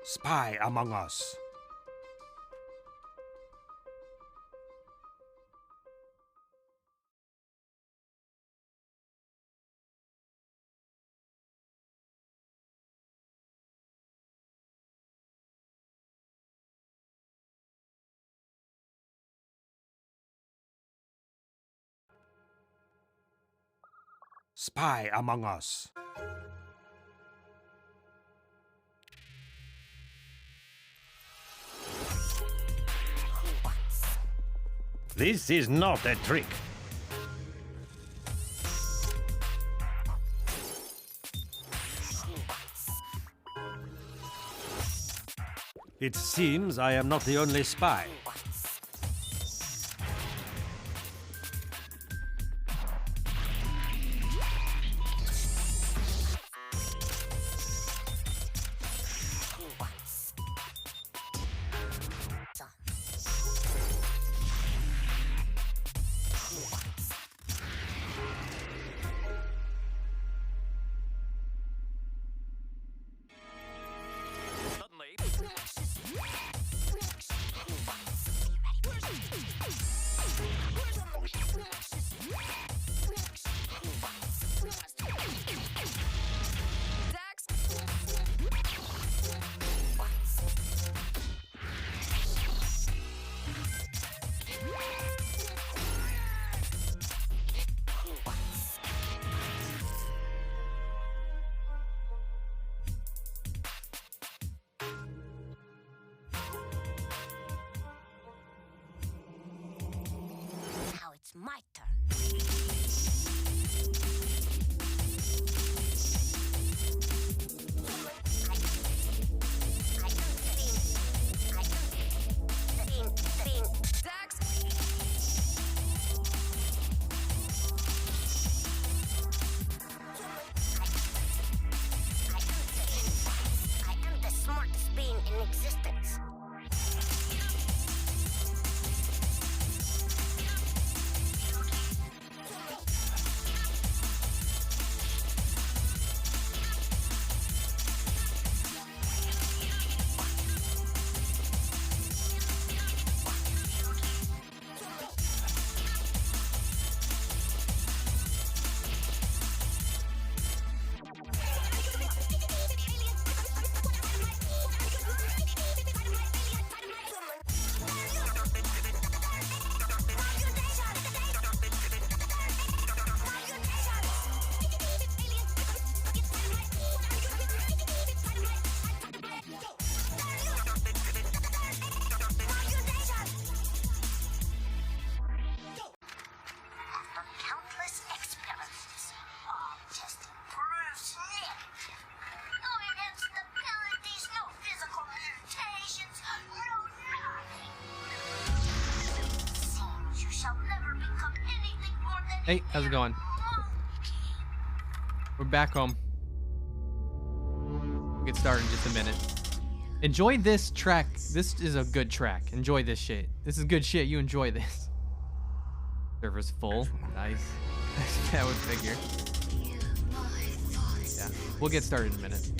Spy among us. Spy among us. This is not a trick. It seems I am not the only spy. It's my turn. I am the smartest being in existence. Hey, how's it going? We're back home. We'll get started in just a minute. Enjoy this track. This is a good track. Enjoy this shit. This is good shit. You enjoy this. Server's full. Nice. That would figure. Yeah, we'll get started in a minute.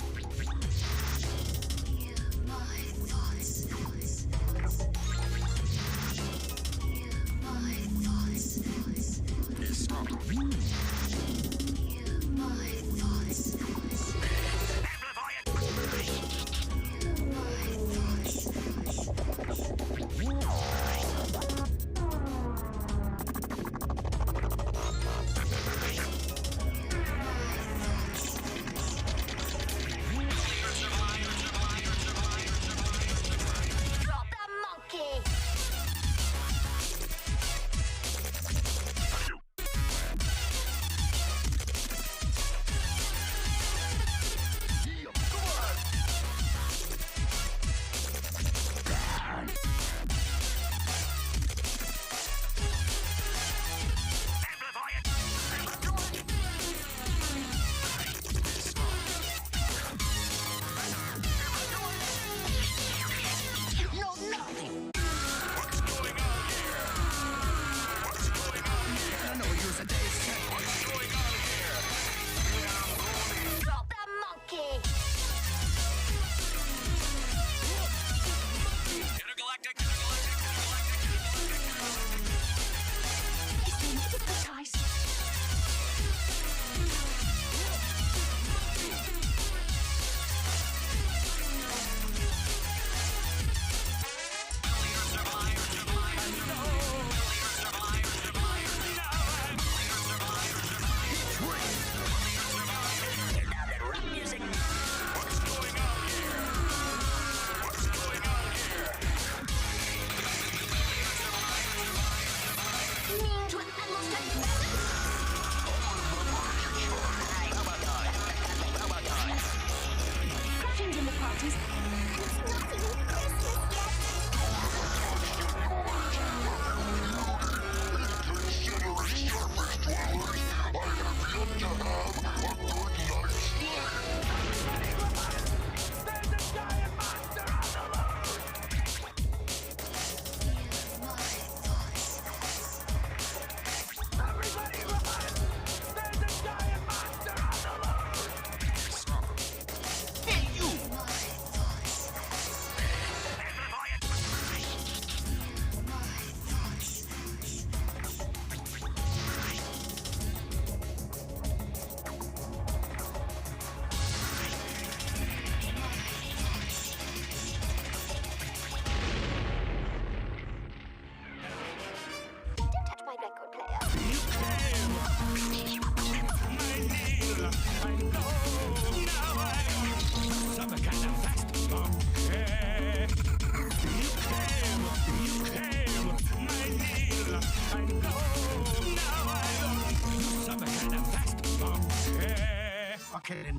fucking.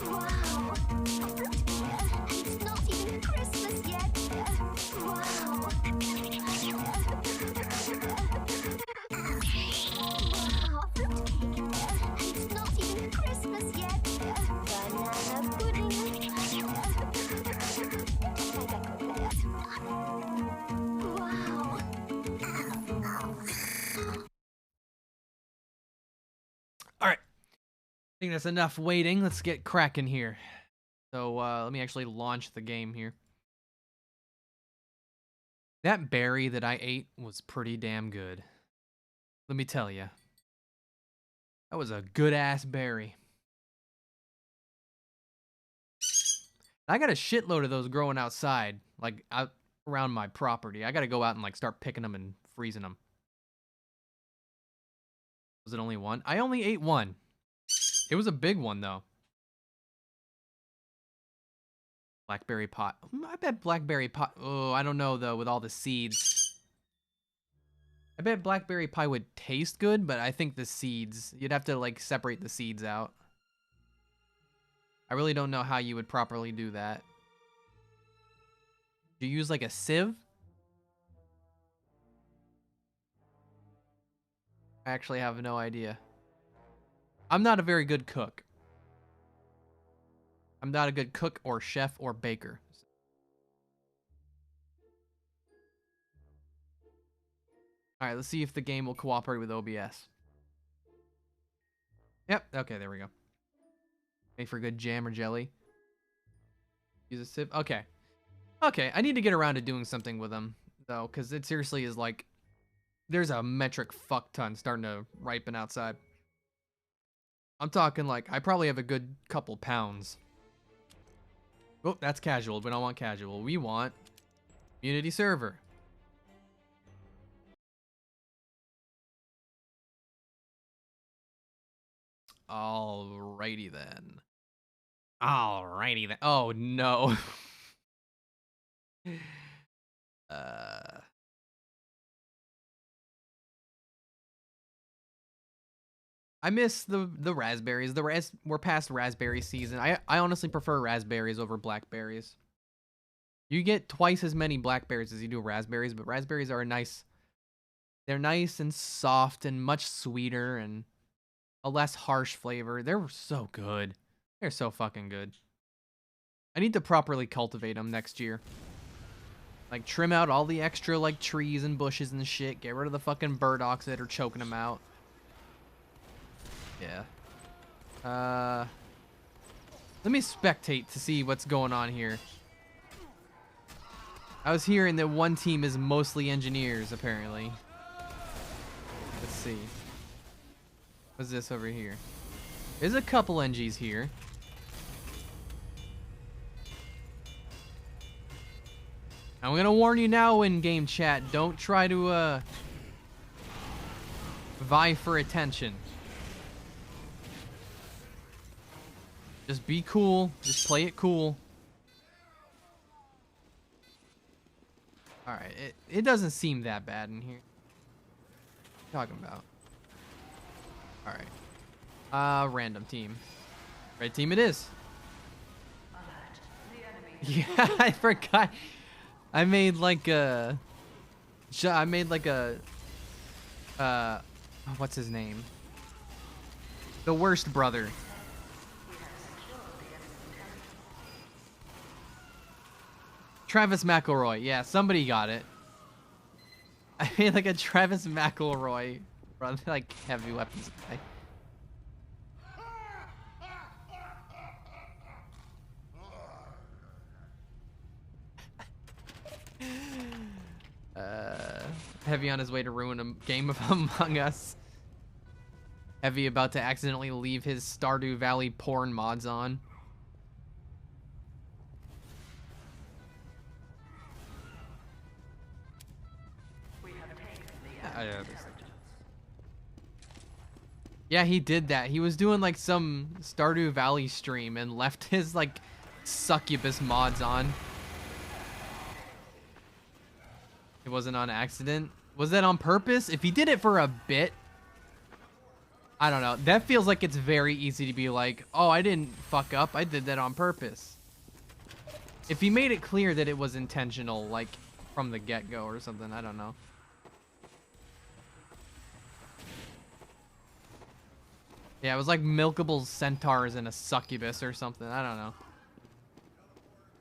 Wow. It's not even Christmas yet. Wow. Wow. Fruitcake. It's not even Christmas yet. Banana pudding. Wow. All right. I think that's enough waiting. Let's get cracking here. So let me actually launch the game here. That berry that I ate was pretty damn good. Let me tell you. That was a good ass berry. I got a shitload of those growing outside, like out around my property. I got to go out and like start picking them and freezing them. Was it only one? I only ate one. It was a big one though. Blackberry pot. I bet blackberry pot. Oh, I don't know though with all the seeds. I bet blackberry pie would taste good, but I think the seeds, you'd have to like separate the seeds out. I really don't know how you would properly do that. Do you use like a sieve? I actually have no idea. I'm not a very good cook. I'm not a good cook or chef or baker. Alright, let's see if the game will cooperate with OBS. Yep, okay, there we go. Wait for a good jam or jelly. Use a sieve. Okay. Okay, I need to get around to doing something with them, though, because it seriously is like... There's a metric fuck ton starting to ripen outside. I'm talking like, I probably have a good couple pounds. Oh, that's casual. We don't want casual. We want community server. Alrighty then. Alrighty then. Oh no. I miss the raspberries. We're past raspberry season. I honestly prefer raspberries over blackberries. You get twice as many blackberries as you do raspberries, but raspberries are nice. They're nice and soft and much sweeter and a less harsh flavor. They're so good. They're so fucking good. I need to properly cultivate them next year. Like, trim out all the extra, like, trees and bushes and shit. Get rid of the fucking burdocks that are choking them out. Yeah. Let me spectate to see what's going on here. I was hearing that one team is mostly engineers, apparently. Let's see. What's this over here? There's a couple NGs here. I'm gonna warn you now in game chat, don't try to vie for attention. Just be cool, just play it cool. Alright, it doesn't seem that bad in here. What are you talking about? Alright. Random team. Red team it is. Yeah, I forgot. I made like a... what's his name? The worst brother. Travis McElroy. Yeah, somebody got it. I made like a Travis McElroy, like heavy weapons guy. Heavy on his way to ruin a game of Among Us. Heavy about to accidentally leave his Stardew Valley porn mods on. Yeah, he did that. He was doing like some Stardew Valley stream and left his like succubus mods on. It wasn't on accident. Was that on purpose? If he did it for a bit, I don't know. That feels like it's very easy to be like, oh, I didn't fuck up. I did that on purpose. If he made it clear that it was intentional, like from the get-go or something, I don't know. Yeah, it was like milkable centaurs and a succubus or something. I don't know.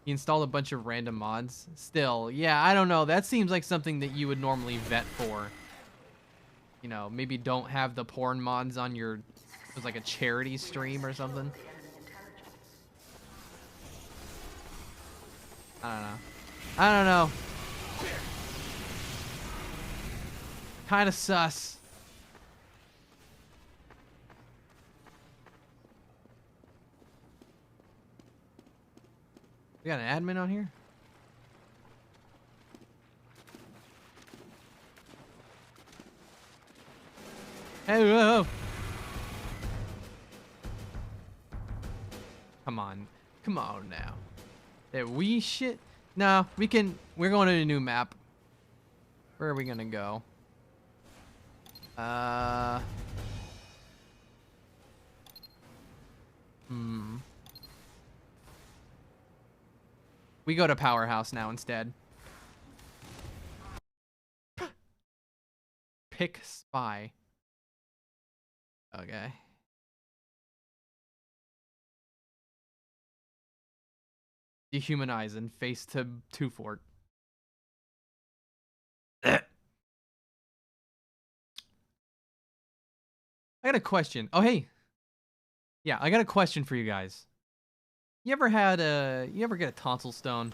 He installed a bunch of random mods. Still, yeah, I don't know. That seems like something that you would normally vet for. You know, maybe don't have the porn mods on your... It was like a charity stream or something. I don't know. I don't know. Kind of sus. We got an admin on here? Hey, whoa. Come on. Come on now. That we shit? No, we can... We're going to a new map. Where are we gonna go? We go to Powerhouse now instead. Pick spy. Okay. Dehumanize and face to two fort. I got a question. Oh, hey. Yeah, I got a question for you guys. You ever get a tonsil stone?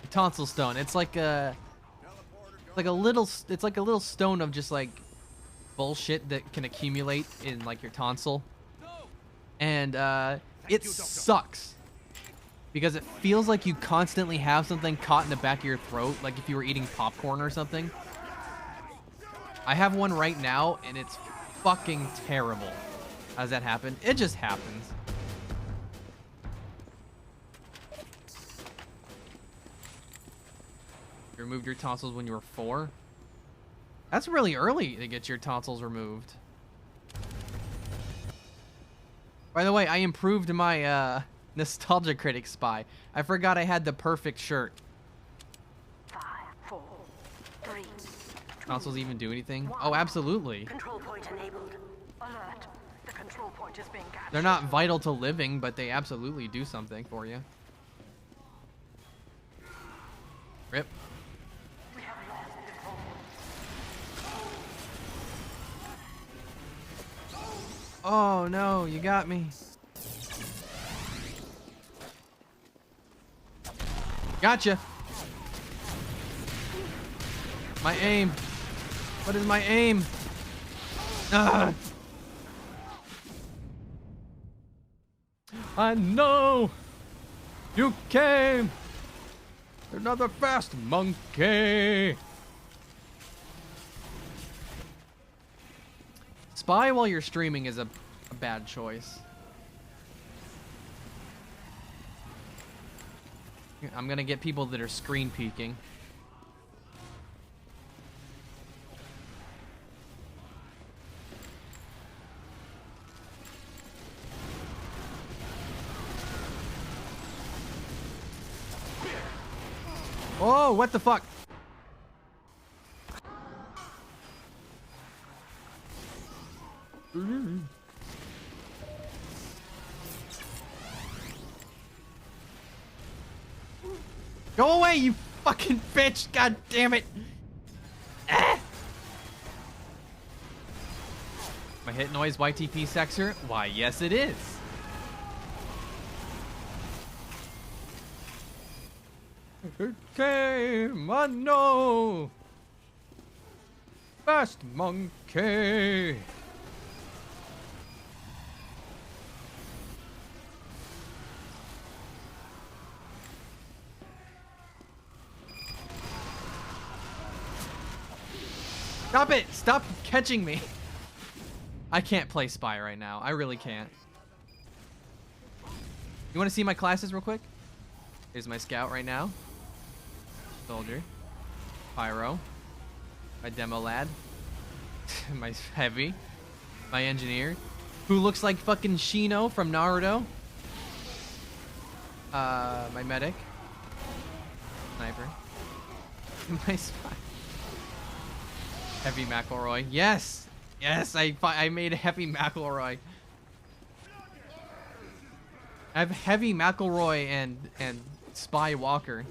Tonsil stone. It's like a little stone of just like bullshit that can accumulate in like your tonsil. And it sucks because it feels like you constantly have something caught in the back of your throat, like if you were eating popcorn or something. I have one right now and it's fucking terrible. How does that happen? It just happens. You removed your tonsils when you were 4? That's really early to get your tonsils removed. By the way, I improved my Nostalgia Critic spy. I forgot I had the perfect shirt. 5, 4, 3. Tonsils even do anything? Oh, absolutely. Control point enabled. Alert. The control point is being captured. They're not vital to living, but they absolutely do something for you. Rip. We have lost control. Oh no, you got me. Gotcha. My aim. What is my aim? Ugh. I know you came. Another fast monkey. Spy while you're streaming is a bad choice. I'm gonna get people that are screen peeking. Oh, what the fuck? Go away, you fucking bitch! God damn it! Ah! My hit noise YTP sexer? Why, yes it is. It came, I know. Fast monkey. Stop it! Stop catching me! I can't play spy right now. I really can't. You want to see my classes real quick? Here's my scout right now. Soldier. Pyro. My demo lad. My heavy. My engineer. Who looks like fucking Shino from Naruto. My medic. Sniper. My spy. Heavy McElroy. Yes! Yes, I made a heavy McElroy. I have heavy McElroy and Spy Walker.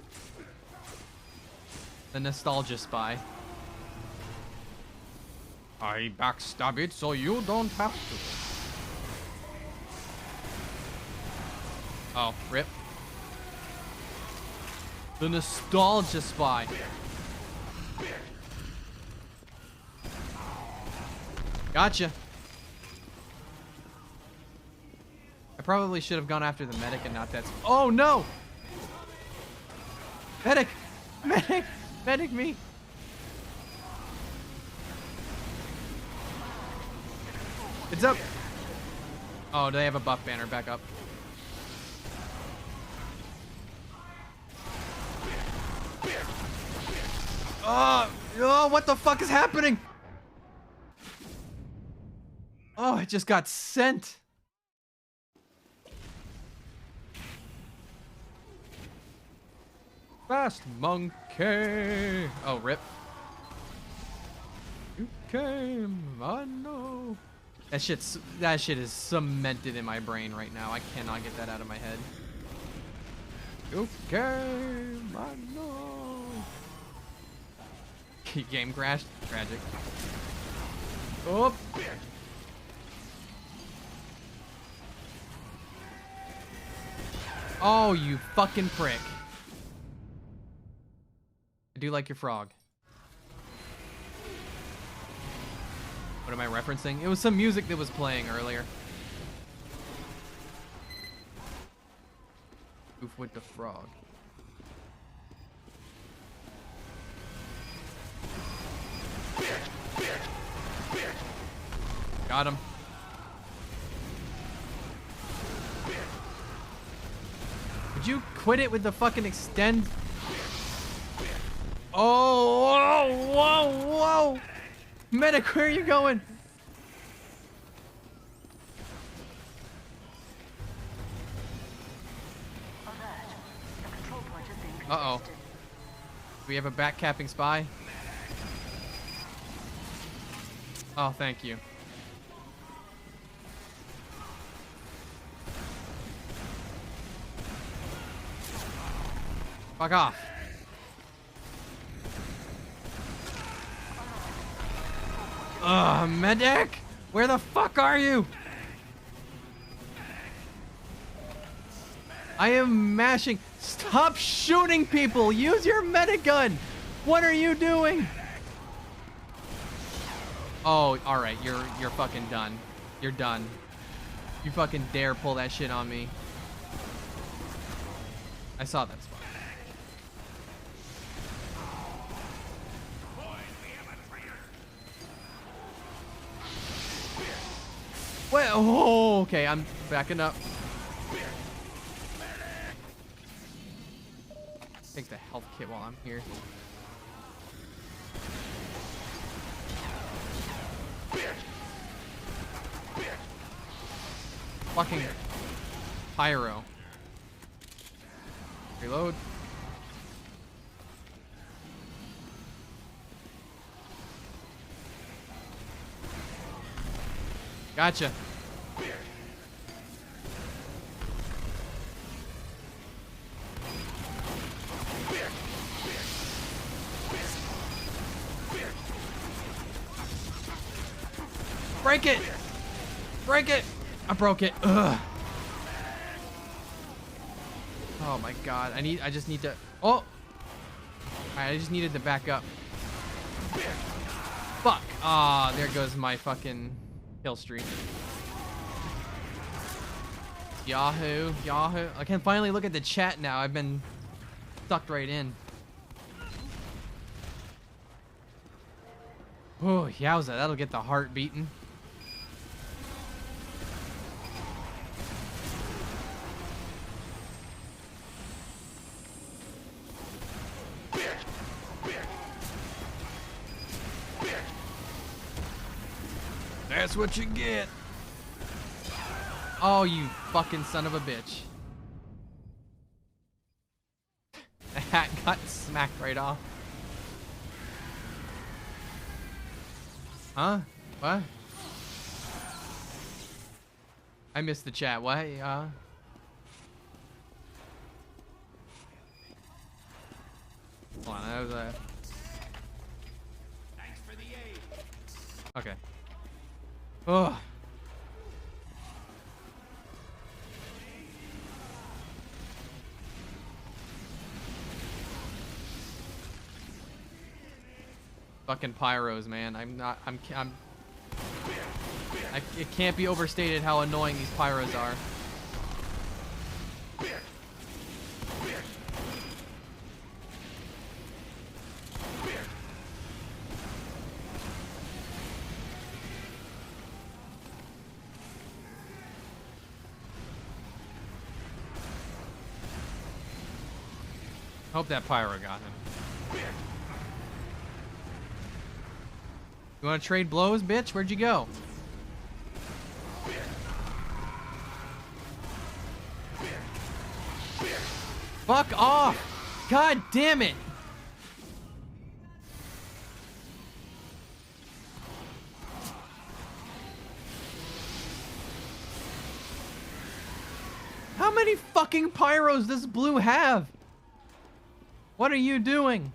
The nostalgia spy. I backstab it so you don't have to. Oh, rip. The nostalgia spy. Gotcha. I probably should have gone after the medic and not that. Oh no! Medic! Medic! Medic me! It's up! Oh, they have a buff banner. Back up. Oh, what the fuck is happening? Oh, it just got sent. Fast monkey. Oh, rip. You came, I know. That shit is cemented in my brain right now. I cannot get that out of my head. You came, I know. Game crashed. Tragic. Oh. Oh, you fucking prick. I do like your frog. What am I referencing? It was some music that was playing earlier. Goof with the frog. Got him. Would you quit it with the fucking extend? Oh, whoa, whoa, whoa. Medic, where are you going? Uh-oh. Do we have a backcapping spy? Oh, thank you. Fuck off. Medic! Where the fuck are you? I am mashing. Stop shooting people! Use your medic gun! What are you doing? Oh, alright, you're fucking done. You're done. You fucking dare pull that shit on me. I saw that spot. Well, oh, okay, I'm backing up. Take the health kit while I'm here. Fucking pyro. Reload. Gotcha. Break it! Break it! I broke it. Ugh. Oh my god. I just need to. Oh! Alright, I just needed to back up. Fuck. Ah, there goes my fucking kill streak. Yahoo. Yahoo. I can finally look at the chat now. I've been sucked right in. Oh, yowza. That'll get the heart beating. That's what you get. Oh, you fucking son of a bitch. The hat got smacked right off. Huh? What? I missed the chat. What? Hold on, that was a... Thanks for the aid. Okay. Ugh. Fucking pyros, man. It can't be overstated how annoying these pyros are. Hope that pyro got him. You want to trade blows, bitch? Where'd you go? Fuck off! God damn it! How many fucking pyros does blue have? What are you doing?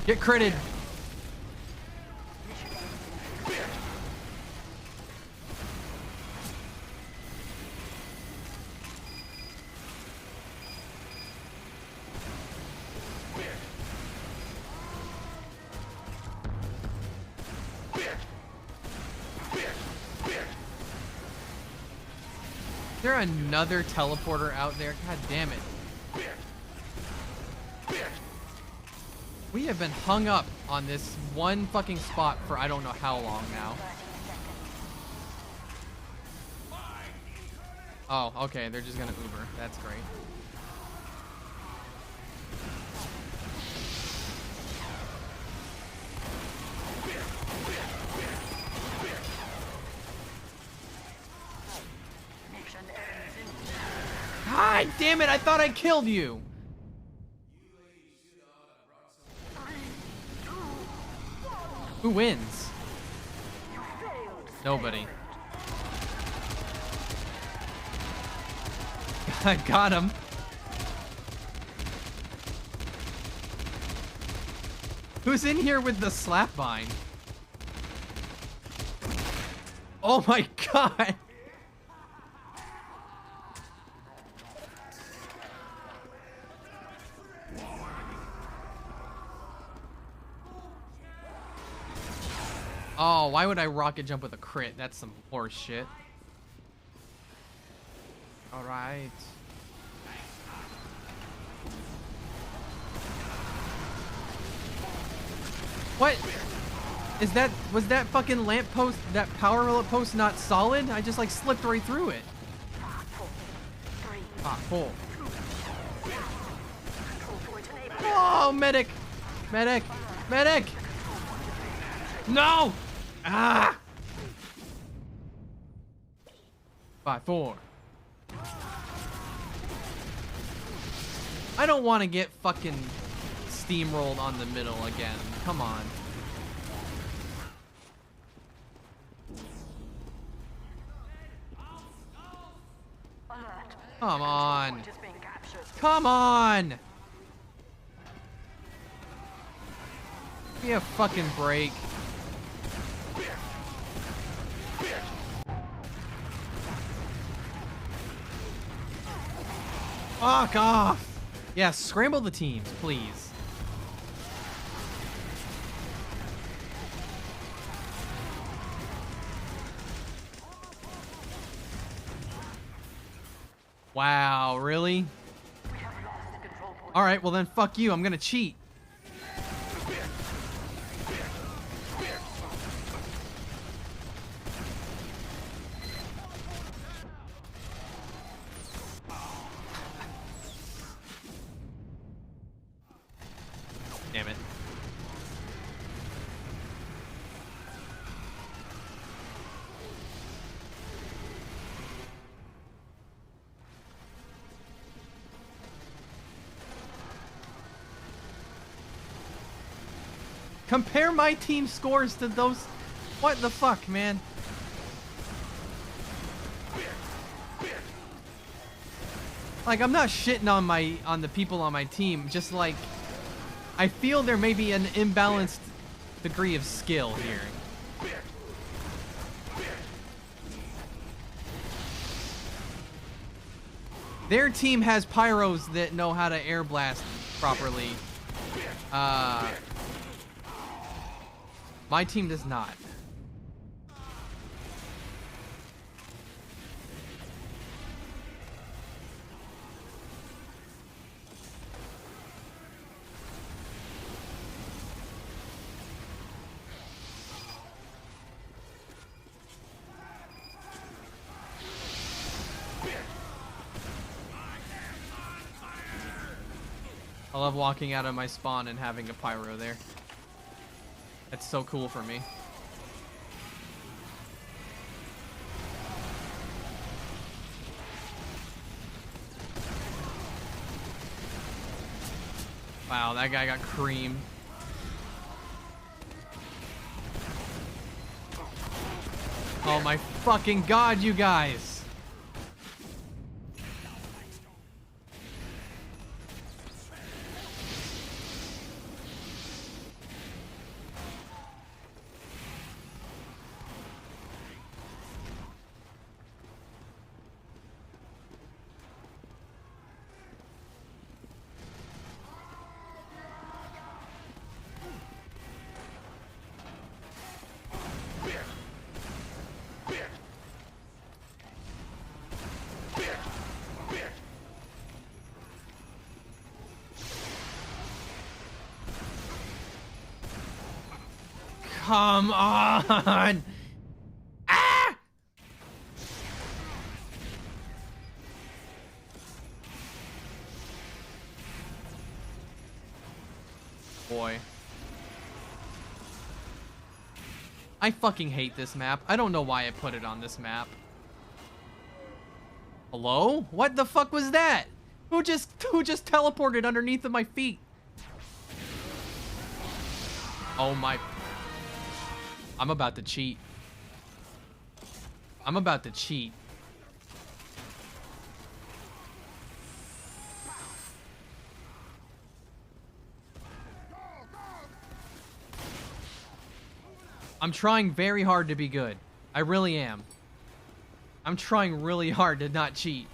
Get critted. Is there another teleporter out there? God damn it. We have been hung up on this one fucking spot for I don't know how long now. Oh, okay, they're just gonna Uber. That's great. God damn it, I thought I killed you! Who wins? Nobody. I got him. Who's in here with the slapvine? Oh my god! Oh, why would I rocket jump with a crit? That's some horse shit. Alright. What? Is that, was that fucking lamppost, that power post not solid? I just like slipped right through it. Ah, full. Oh, medic! Medic! Medic! No! Ah! 5-4. I don't want to get fucking steamrolled on the middle again. Come on. Come on. Come on! Give me a fucking break. Fuck off! Yeah, scramble the teams, please. Wow, really? Alright, well then fuck you, I'm gonna cheat. Compare my team scores to those. What the fuck, man? Like, I'm not shitting on the people on my team. Just like, I feel there may be an imbalanced degree of skill here. Their team has pyros that know how to air blast properly. My team does not. I love walking out of my spawn and having a pyro there. That's so cool for me. Wow, that guy got creamed. Oh my fucking god, you guys! Come on! Ah! Boy. I fucking hate this map. I don't know why I put it on this map. Hello? What the fuck was that? Who just teleported underneath of my feet? Oh my... I'm about to cheat. I'm about to cheat. I'm trying very hard to be good. I really am. I'm trying really hard to not cheat.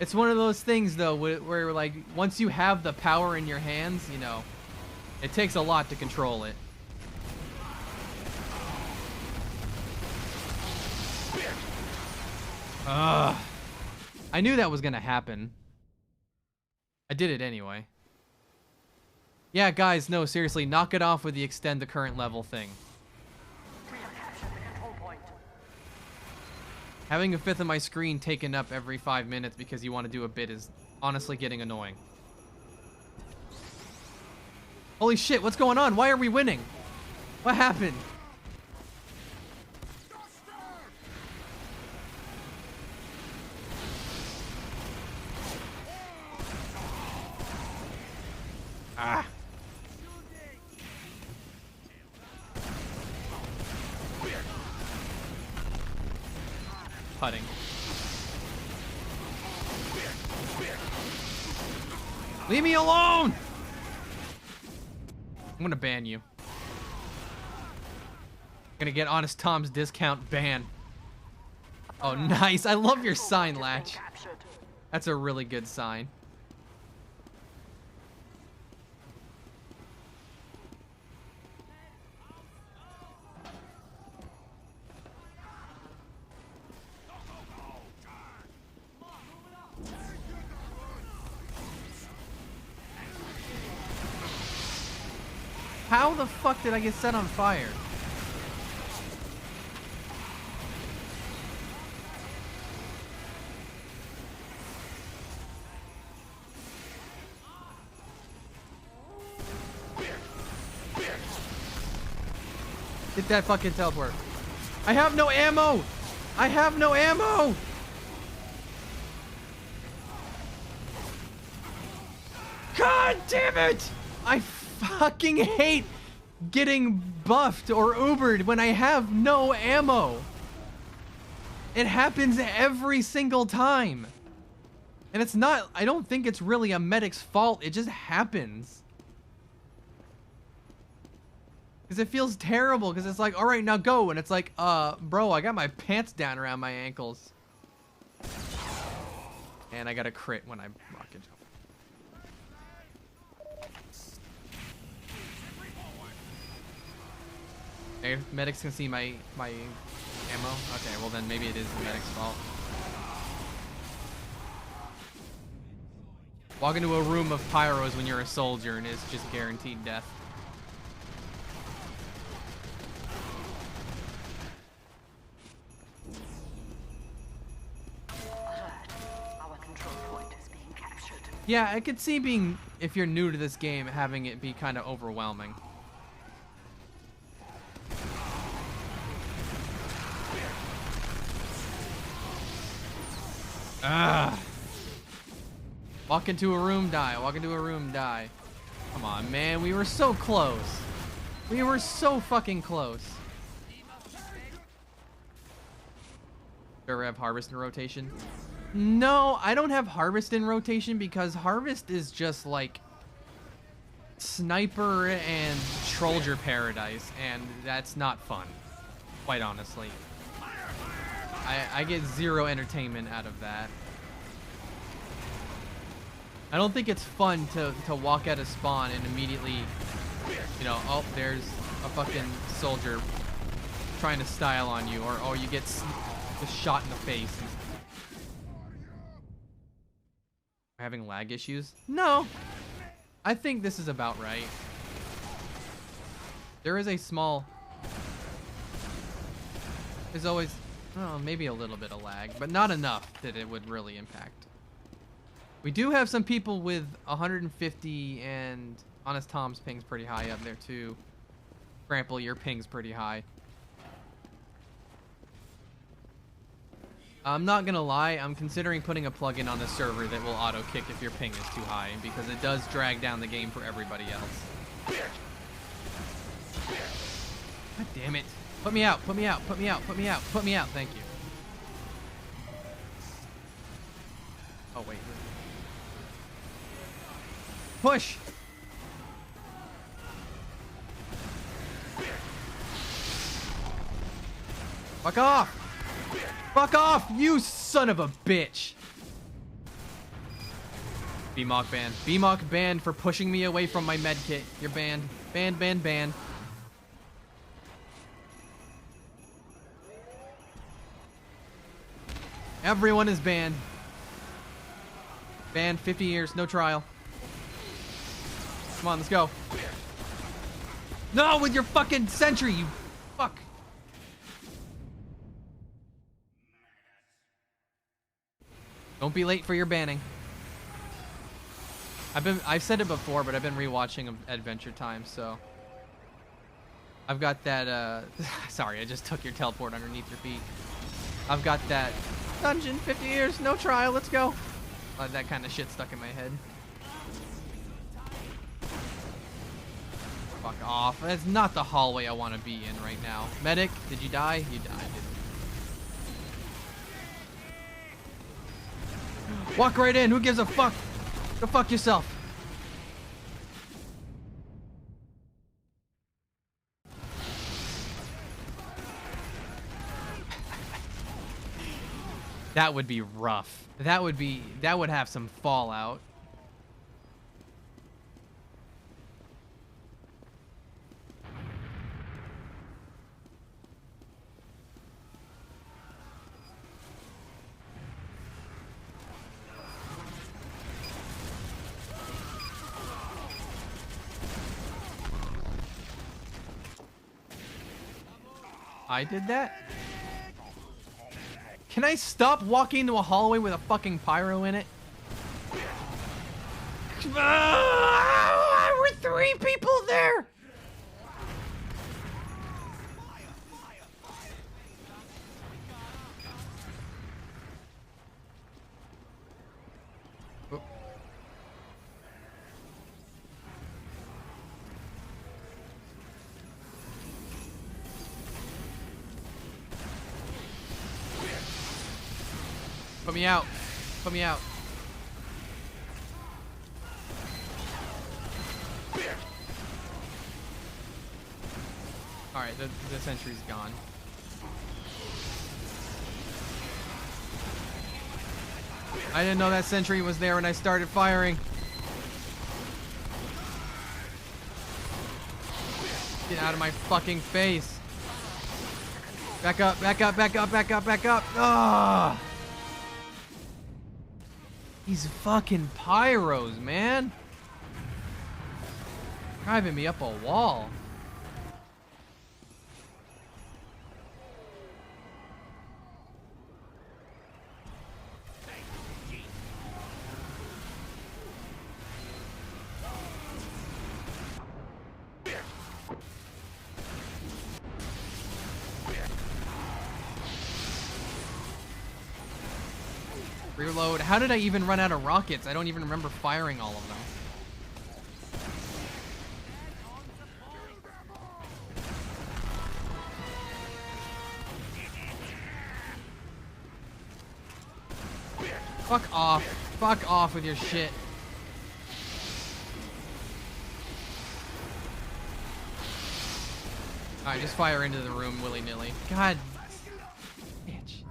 It's one of those things, though, where like, once you have the power in your hands, you know, it takes a lot to control it. Ugh. I knew that was gonna happen. I did it anyway. Yeah, guys, no, seriously, knock it off with the extend the current level thing. We have captured the control point. Having a fifth of my screen taken up every 5 minutes because you want to do a bit is honestly getting annoying. Holy shit, what's going on? Why are we winning? What happened? Ah. Putting. Leave me alone! I'm gonna ban you. I'm gonna get Honest Tom's discount ban. Oh, nice. I love your sign, Latch. Captured. That's a really good sign. How the fuck did I get set on fire? Did that fucking teleport? I have no ammo! I have no ammo! God damn it! I fucking hate getting buffed or Ubered when I have no ammo. It happens every single time. And it's not, I don't think it's really a medic's fault. It just happens. Because it feels terrible. Because it's like, all right, now go. And it's like, bro, I got my pants down around my ankles. And I got a crit when I rocket jump. Okay, medics can see my ammo. Okay, well then maybe it is the medic's fault. Walk into a room of pyros when you're a soldier and it's just guaranteed death. Our control point is being captured. Yeah, I could see being, if you're new to this game, having it be kind of overwhelming. Ah. Walk into a room, die. Walk into a room, die. Come on, man. We were so close. We were so fucking close. Do you ever have Harvest in rotation? No, I don't have Harvest in rotation because Harvest is just like Sniper and Trolldier Paradise, and that's not fun, quite honestly. I get zero entertainment out of that. I don't think it's fun to walk out of spawn and immediately, you know, oh, there's a fucking soldier trying to style on you, or oh, you get just shot in the face. Having lag issues? No. I think this is about right. There is a small... There's always... Oh, maybe a little bit of lag, but not enough that it would really impact. We do have some people with 150, and Honest Tom's ping's pretty high up there too. Grample, your ping's pretty high. I'm not gonna lie, I'm considering putting a plugin on the server that will auto kick if your ping is too high, because it does drag down the game for everybody else. God damn it. Put me out, put me out, put me out, put me out, put me out, thank you. Oh, wait. Push! Fuck off! Fuck off, you son of a bitch! BMOC banned. BMOC banned for pushing me away from my medkit. You're banned. Banned, banned, banned. Everyone is banned. Banned, 50 years, no trial. Come on, let's go. No, with your fucking sentry, you fuck. Don't be late for your banning. I've said it before, but I've been rewatching Adventure Time, so I've got that sorry, I just took your teleport underneath your feet. I've got that dungeon, 50 years, no trial, let's go. That kind of shit stuck in my head. Fuck off. That's not the hallway I want to be in right now. Medic, did you die? You died. Walk right in. Who gives a fuck? Go fuck yourself. That would be rough. That would have some fallout. I did that? Can I stop walking into a hallway with a fucking pyro in it? We're 3 people there! Put me out. Put me out. Alright, the sentry's gone. I didn't know that sentry was there when I started firing. Get out of my fucking face. Back up, back up, back up, back up, back up. Ah! These fucking pyros, man. Driving me up a wall. Reload. How did I even run out of rockets? I don't even remember firing all of them. Fuck off. Fuck off with your shit. Alright, just fire into the room willy-nilly. God. Bitch.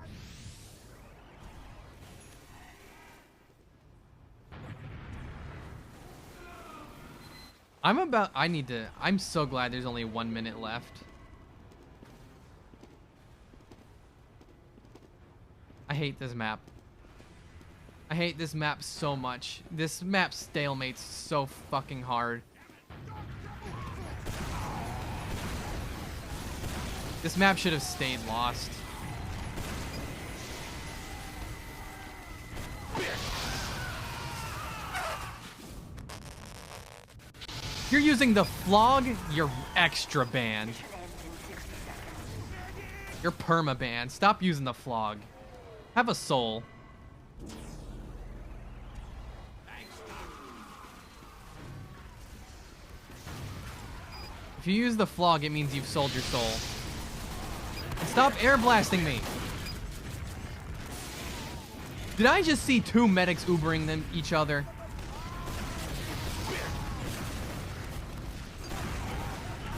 I'm so glad there's only 1 minute left. I hate this map. I hate this map so much. This map stalemates so fucking hard. This map should have stayed lost. If you're using the flog, you're extra banned. You're perma banned. Stop using the flog. Have a soul. If you use the flog, it means you've sold your soul. And stop air blasting me. Did I just see two medics Ubering them each other?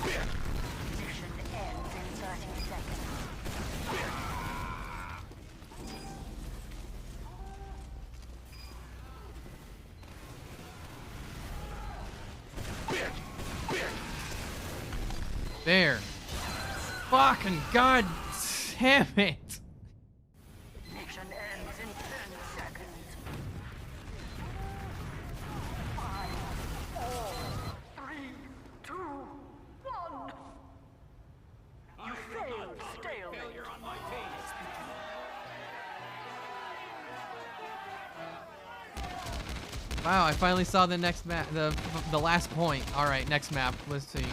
Mission ends in 30 seconds. There. Fucking god damn it. Mission ends in 10 seconds. 5, 4, 3, 2, 1. You failed stalemate. Wow, I finally saw the next map, the last point. All right, next map. Let's see.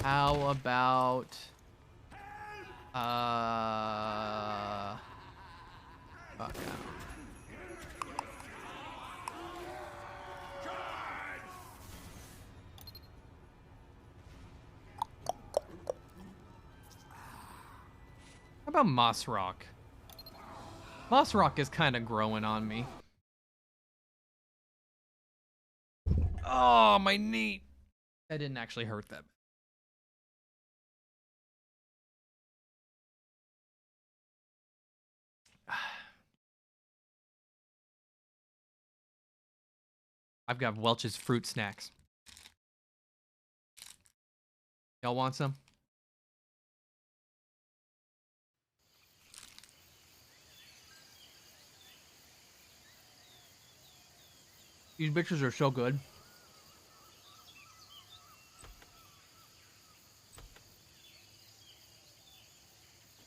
How about fuck. How about Moss Rock? Moss Rock is kind of growing on me. Oh, my knee. That didn't actually hurt that. I've got Welch's fruit snacks. Y'all want some? These bitches are so good.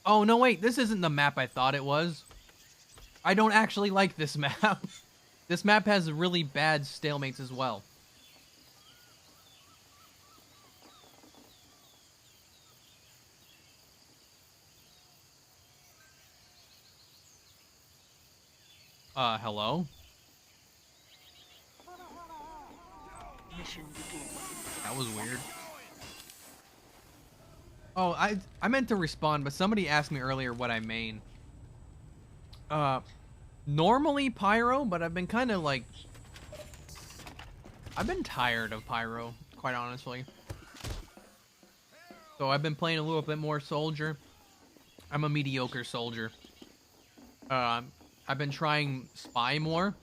Oh, no, wait. This isn't the map I thought it was. I don't actually like this map. This map has really bad stalemates as well. Hello? Mission begins. That was weird. Oh, I meant to respond, but somebody asked me earlier what I main. Normally pyro, but I've been kind of like, I've been tired of pyro, quite honestly. So I've been playing a little bit more soldier. I'm a mediocre soldier. I've been trying spy more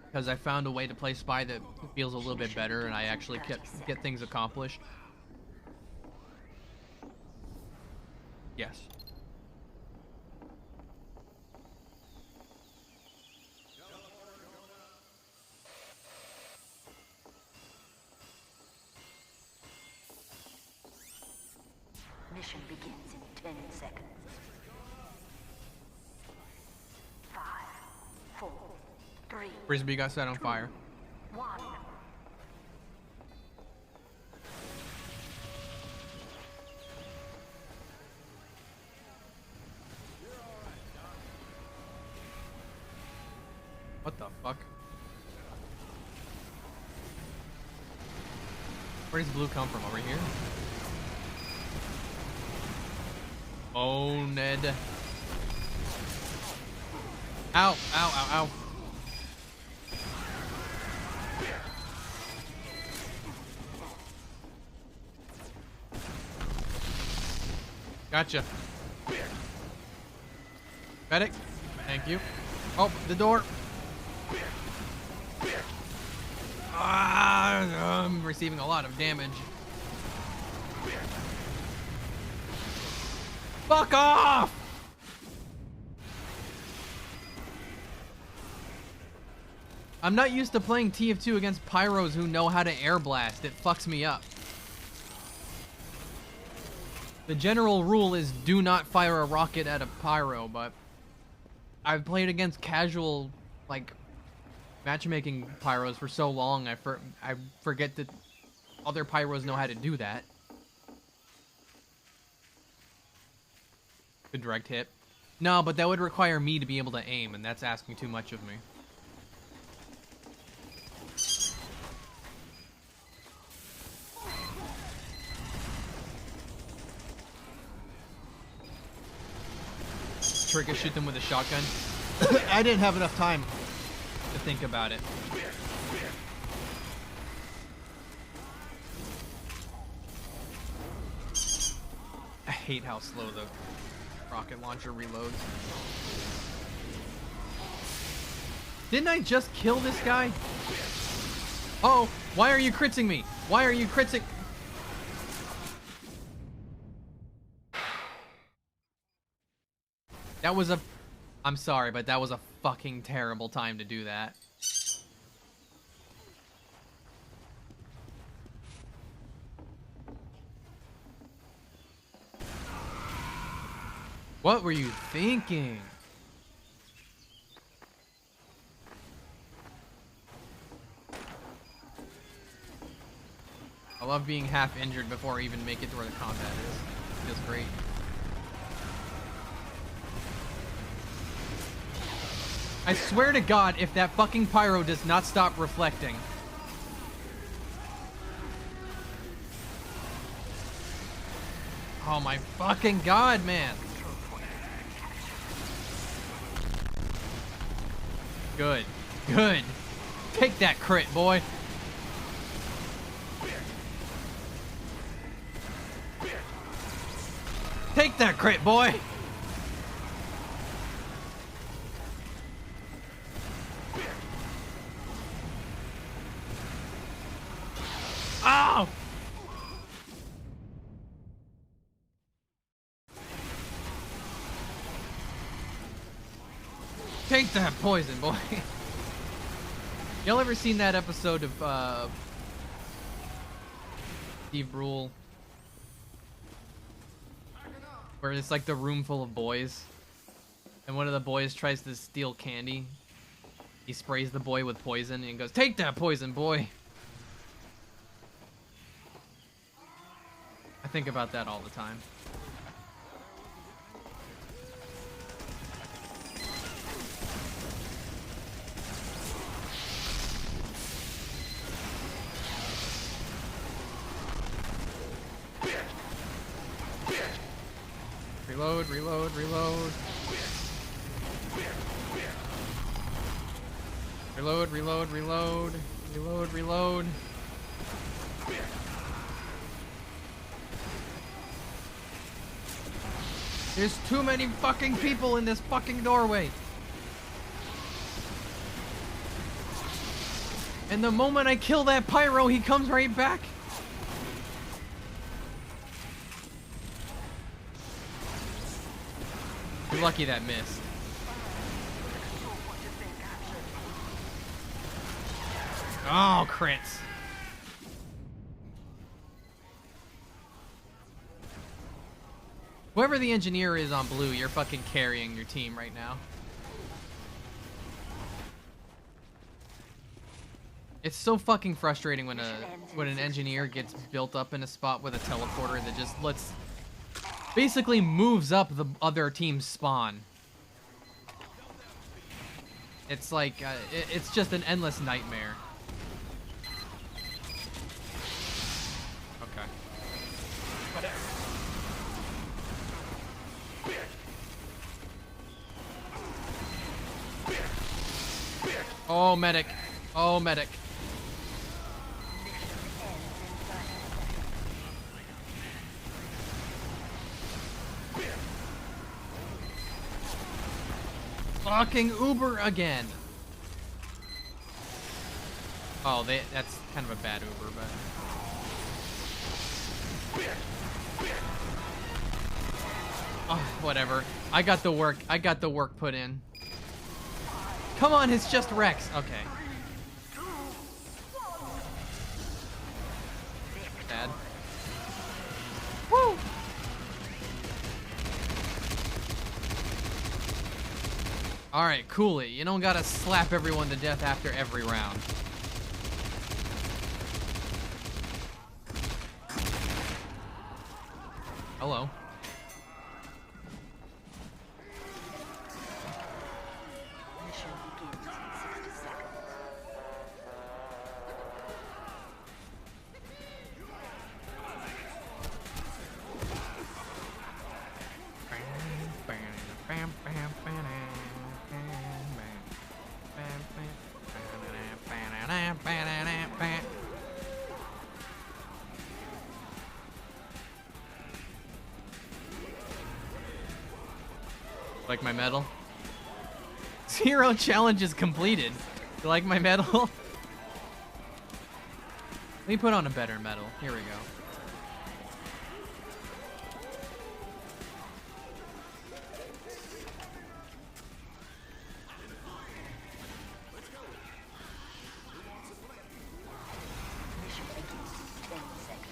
because I found a way to play spy that feels a little bit better, and I actually get things accomplished. Yes. Mission begins in 10 seconds. 5, 4, 3, Frisbee got set on fire. 1. What the fuck? Where does blue come from? Over here? Oh, Ned. Ow, ow, ow, ow. Gotcha. Medic. Thank you. Oh, the door. Ah, I'm receiving a lot of damage. Fuck off! I'm not used to playing TF2 against pyros who know how to air blast. It fucks me up. The general rule is do not fire a rocket at a pyro, but I've played against casual, like, matchmaking pyros for so long, I forget that other pyros know how to do that. Good direct hit. No, but that would require me to be able to aim, and that's asking too much of me. Trigger shoot them with a shotgun. I didn't have enough time to think about it. I hate how slow the rocket launcher reloads. Didn't I just kill this guy? Oh, why are you critting me? Why are you critting? That was a... I'm sorry, but that was a fucking terrible time to do that. What were you thinking? I love being half injured before I even make it to where the combat is. It feels great. I swear to God, if that fucking pyro does not stop reflecting. Oh my fucking God, man. Good. Good. Take that crit, boy. Take that crit, boy. Ow! Take that poison, boy. Y'all ever seen that episode of Steve Brule? Where it's like the room full of boys, and one of the boys tries to steal candy. He sprays the boy with poison and goes, "Take that poison, boy." I think about that all the time. Reload, reload, reload. Reload, reload, reload. Reload, reload. There's too many fucking people in this fucking doorway. And the moment I kill that pyro, he comes right back. You're lucky that missed. Oh, crits. Whoever the engineer is on blue, you're fucking carrying your team right now. It's so fucking frustrating when an engineer gets built up in a spot with a teleporter that just basically moves up the other team's spawn. It's like it's just an endless nightmare. Okay. Whatever. Oh, medic. Oh, medic. Fucking Uber again. Oh, that's kind of a bad Uber, but... Oh, whatever. I got the work put in. Come on, it's just Rex. Okay. Bad. Woo! Alright, cool it. You don't gotta slap everyone to death after every round. Hello. Mission begins in 60 seconds. Like my medal? 0 challenges completed. You like my medal? Let me put on a better medal. Here we go. Mission begins in 10 seconds.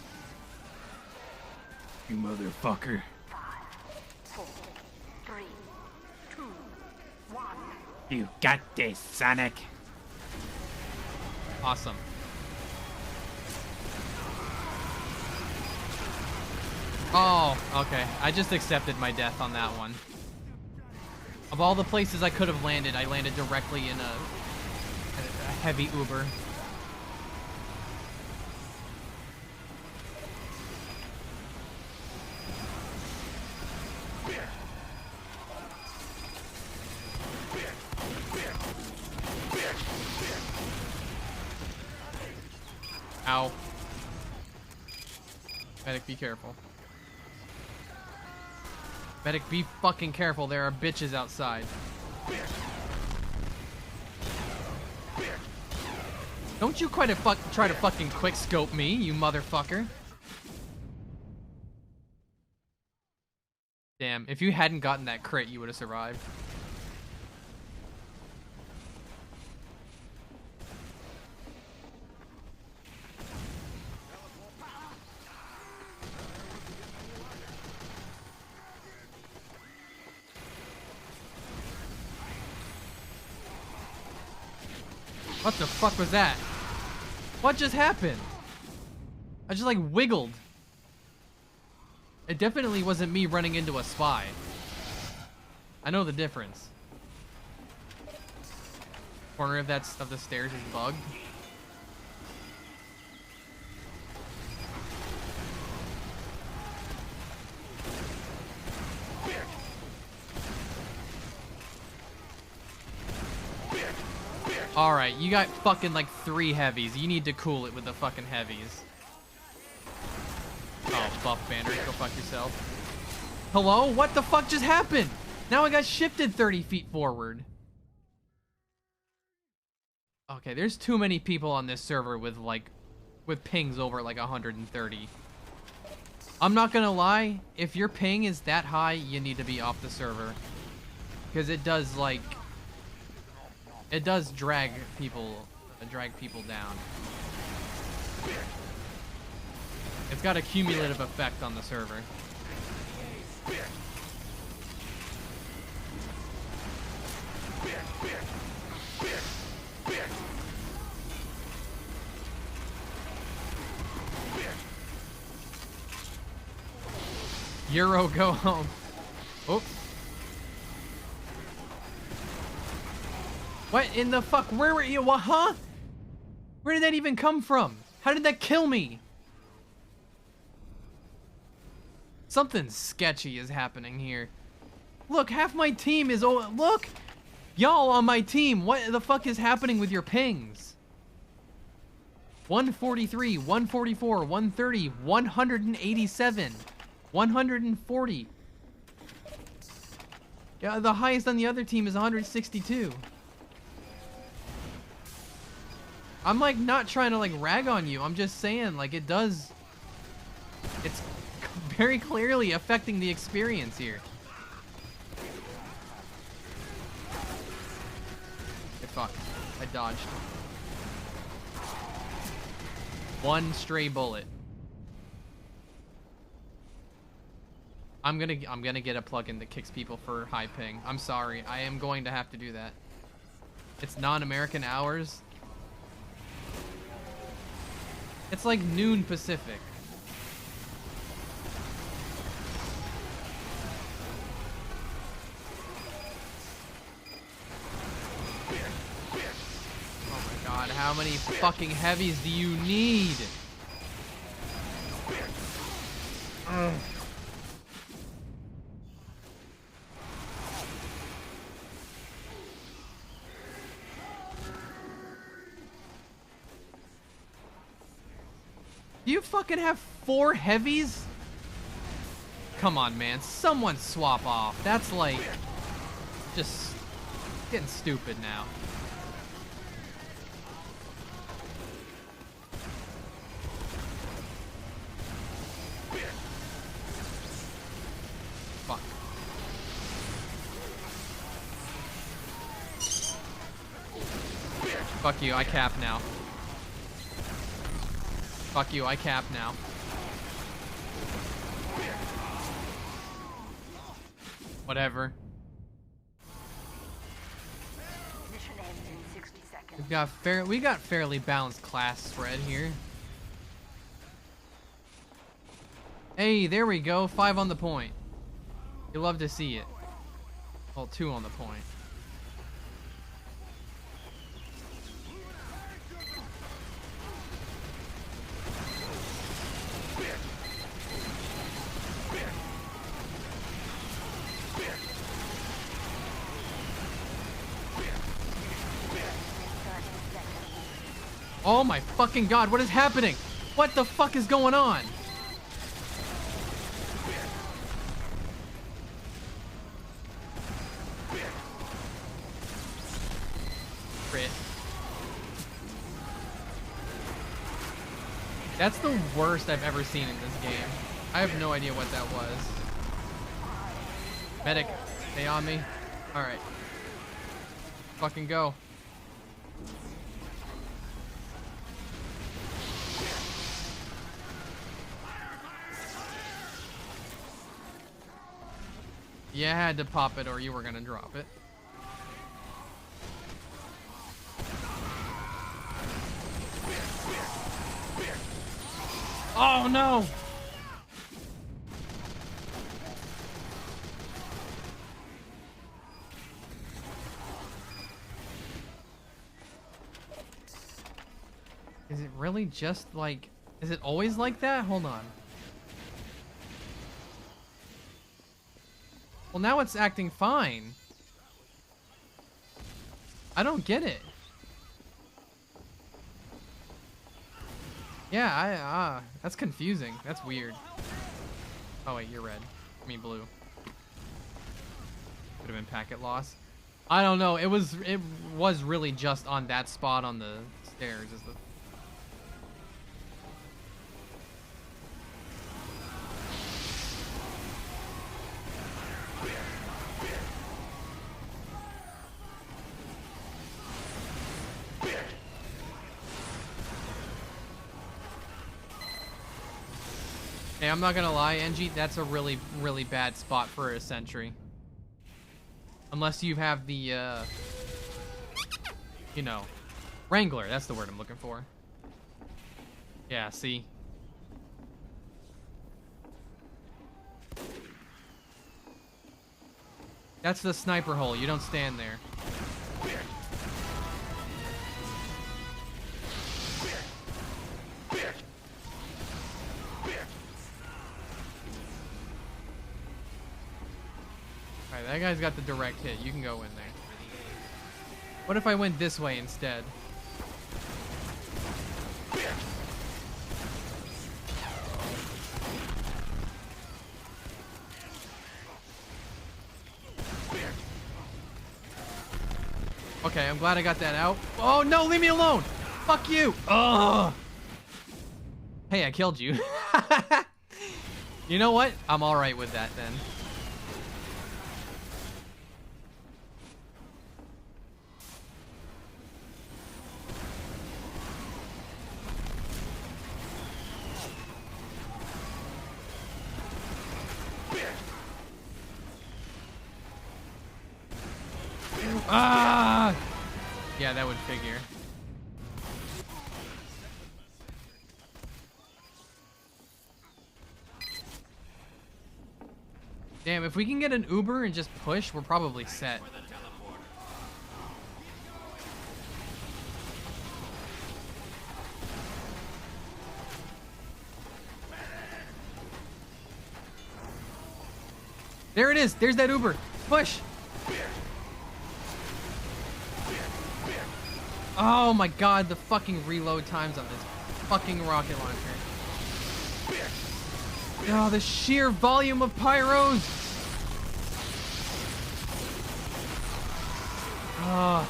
You motherfucker. 5, 4, 3, 2, 1. You got this, Sonic. Awesome. Oh, okay. I just accepted my death on that one. Of all the places I could have landed, I landed directly in a heavy Uber. Ow. Medic, be careful. Medic, be fucking careful. There are bitches outside. Don't you try to fucking quick scope me, you motherfucker. Damn, if you hadn't gotten that crit, you would have survived. What the fuck was that? What just happened? I just like wiggled. It definitely wasn't me running into a spy. I know the difference. Corner of the stairs is bugged. Alright, you got fucking like 3 heavies. You need to cool it with the fucking heavies. Oh, buff banner, go fuck yourself. Hello? What the fuck just happened? Now I got shifted 30 feet forward. Okay, there's too many people on this server with pings over like 130. I'm not gonna lie, if your ping is that high, you need to be off the server. Because it does like... It does drag people down. It's got a cumulative effect on the server. Euro, go home. Oh. What in the fuck? Where were you? What, huh? Where did that even come from? How did that kill me? Something sketchy is happening here. Look, half my team is... Oh, look! Y'all on my team, what the fuck is happening with your pings? 143, 144, 130, 187, 140. Yeah, the highest on the other team is 162. I'm like not trying to like rag on you. I'm just saying like it does. It's very clearly affecting the experience here. Okay, fuck. I dodged. One stray bullet. I'm gonna get a plugin that kicks people for high ping. I'm sorry. I am going to have to do that. It's non-American hours. It's like noon Pacific. Oh my god, how many fucking heavies do you need? Ugh. You fucking have 4 heavies? Come on, man. Someone swap off. That's like... just... getting stupid now. Fuck. Fuck you, I cap now. Fuck you, I cap now. Whatever. Mission ends in 60 seconds. We got fairly balanced class spread here. Hey, there we go. 5 on the point. You love to see it. Well, 2 on the point. Oh my fucking god, what is happening? What the fuck is going on? Crit. That's the worst I've ever seen in this game. I have no idea what that was. Medic, stay on me. Alright. Fucking go. You had to pop it or you were gonna drop it. Oh no! Is it really just like... Is it always like that? Hold on. Well, now it's acting fine. I don't get it. Yeah, that's confusing. That's weird. Oh wait, you're red. I mean blue. Could have been packet loss. I don't know. It was really just on that spot on the stairs. Is the Hey, I'm not gonna lie, NG, that's a really, really bad spot for a sentry. Unless you have the, you know, Wrangler, that's the word I'm looking for. Yeah, see? That's the sniper hole, you don't stand there. Alright, that guy's got the direct hit. You can go in there. What if I went this way instead? Okay, I'm glad I got that out. Oh no, leave me alone! Fuck you! Ugh! Hey, I killed you. You know what? I'm alright with that then. Ah! Yeah, that would figure. Damn, if we can get an Uber and just push, we're probably set. There it is. There's that Uber. Push. Oh my god, the fucking reload times on this fucking rocket launcher. Oh, the sheer volume of pyros! Oh.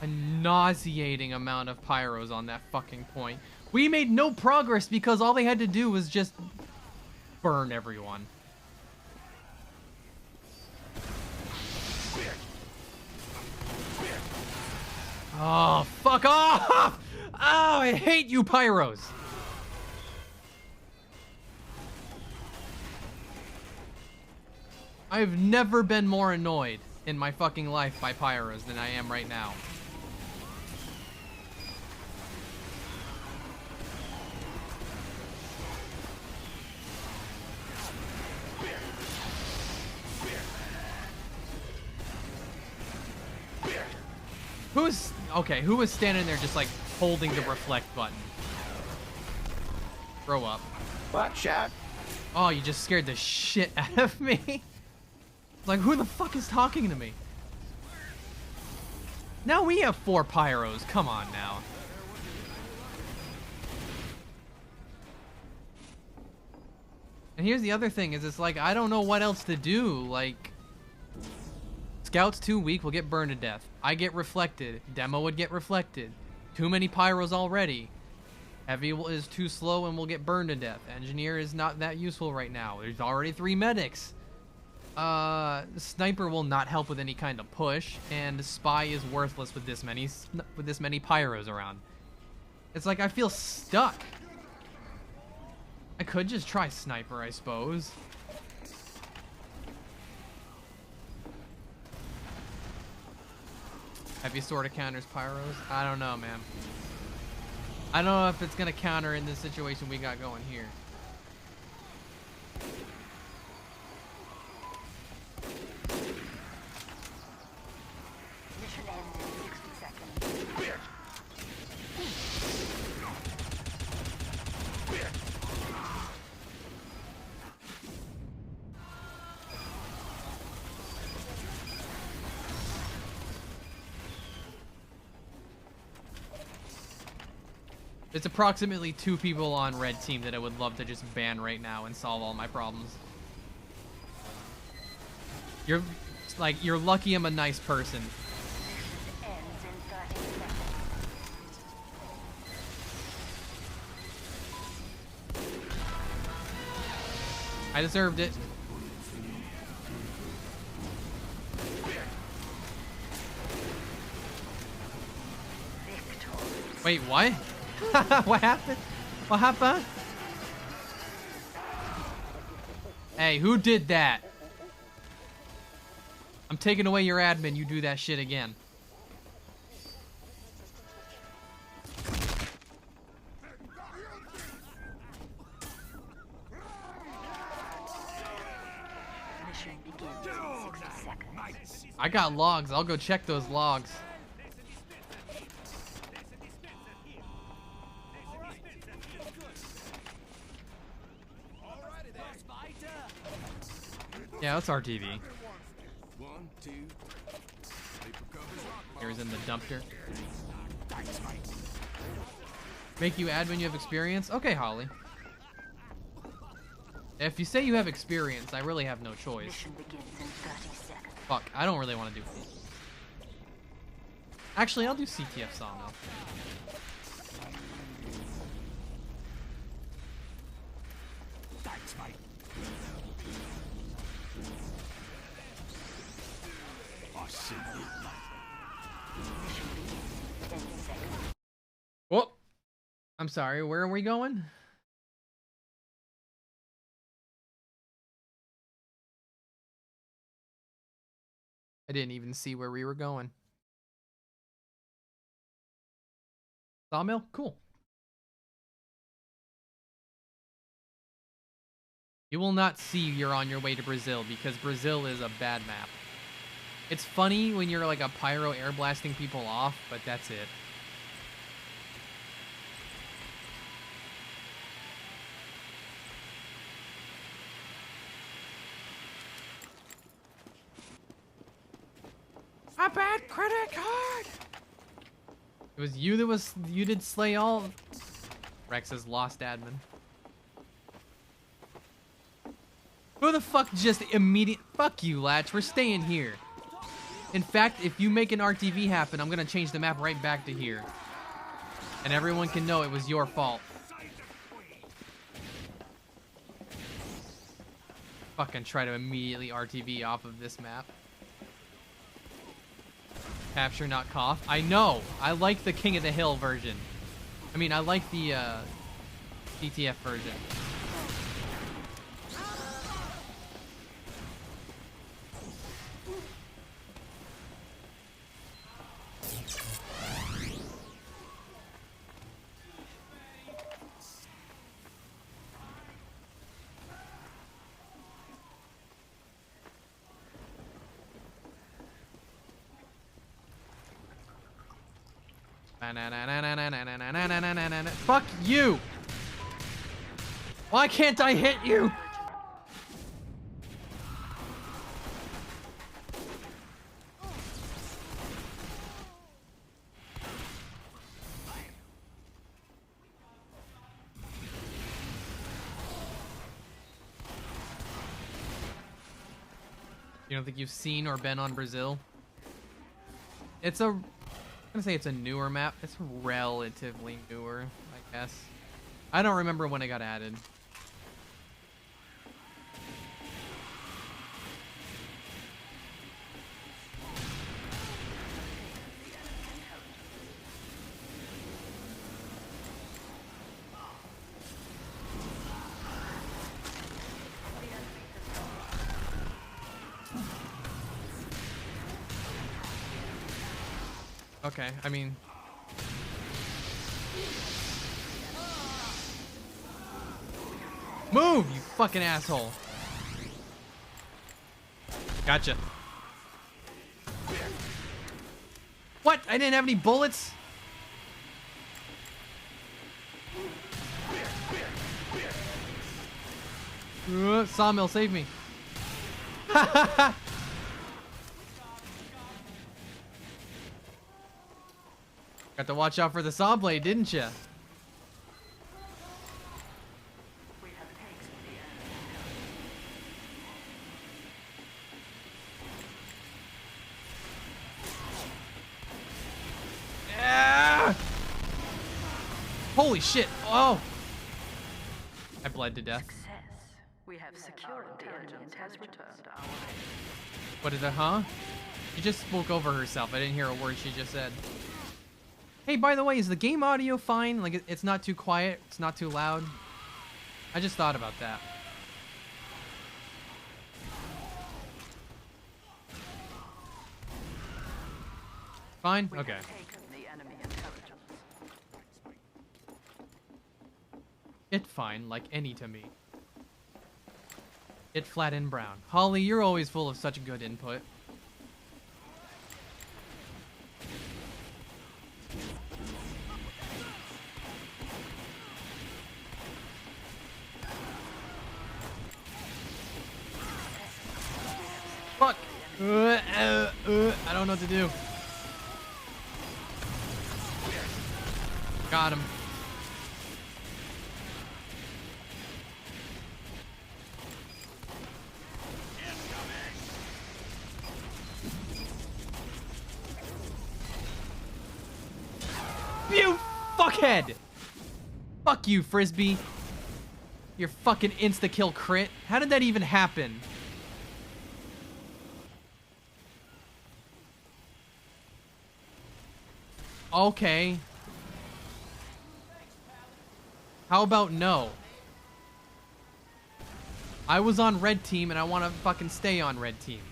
A nauseating amount of pyros on that fucking point. We made no progress because all they had to do was just burn everyone. Oh, fuck off! Oh, I hate you, pyros! I've never been more annoyed in my fucking life by pyros than I am right now. Who was standing there just like holding the reflect button? Grow up. Watch out. Oh, you just scared the shit out of me. Like, who the fuck is talking to me? Now we have 4 pyros. Come on now. And here's the other thing is it's like, I don't know what else to do. Like, Scout's too weak, will get burned to death. I get reflected. Demo would get reflected. Too many pyros already. Heavy is too slow and will get burned to death. Engineer is not that useful right now. There's already 3 medics. Sniper will not help with any kind of push, and Spy is worthless with this many pyros around. It's like I feel stuck. I could just try Sniper, I suppose. Heavy sorta counters pyros? I don't know, man. I don't know if it's gonna counter in this situation we got going here. Mission ends in 60 seconds. There's approximately 2 people on red team that I would love to just ban right now and solve all my problems. You're lucky I'm a nice person. Ends in 30 seconds. I deserved it. Wait, what? What happened? What happened? Hey, who did that? I'm taking away your admin, you do that shit again. Mission begins in 60 seconds. I got logs, I'll go check those logs. Yeah, that's RTV. Here's in the dumpster. Make you add when you have experience? Okay, Holly. If you say you have experience, I really have no choice. Mission begins in 30 seconds. Fuck, I don't really want to do it. Actually, I'll do CTF Sawmill. Whoop. I'm sorry, where are we going? I didn't even see where we were going. Sawmill? Cool. You will not see you're on your way to Brazil because Brazil is a bad map. It's funny when you're like a pyro air blasting people off, but that's it. A bad credit card! It was you that you did slay all. Rex has lost admin. Who the fuck just fuck you, Latch, we're staying here. In fact, if you make an RTV happen, I'm gonna change the map right back to here. And everyone can know it was your fault. Fucking try to immediately RTV off of this map. Capture, not cough. I know. I like the King of the Hill version. I mean, I like the CTF version. Fuck you! Why can't I hit you? You don't think you've seen or been on Brazil? It's a... I'm gonna say it's a newer map. It's relatively newer, I guess. I don't remember when it got added. Okay, I mean... Move, you fucking asshole! Gotcha. What? I didn't have any bullets? Sawmill, save me. Got to watch out for the saw blade, didn't ya? Holy shit! Oh! I bled to death. Success. We have secure intelligence has returned our way. What is it, huh? She just spoke over herself. I didn't hear a word she just said. Hey, by the way, is the game audio fine? Like, it's not too quiet? It's not too loud? I just thought about that. Fine? We Okay. have taken the enemy intelligence. It fine, like any to me. It flat and brown. Holly, you're always full of such good input. Fuck! I don't know what to do. Got him. You fuckhead! Fuck you, Frisbee. Your fucking insta-kill crit. How did that even happen? Okay. How about no? I was on red team and I want to fucking stay on red team.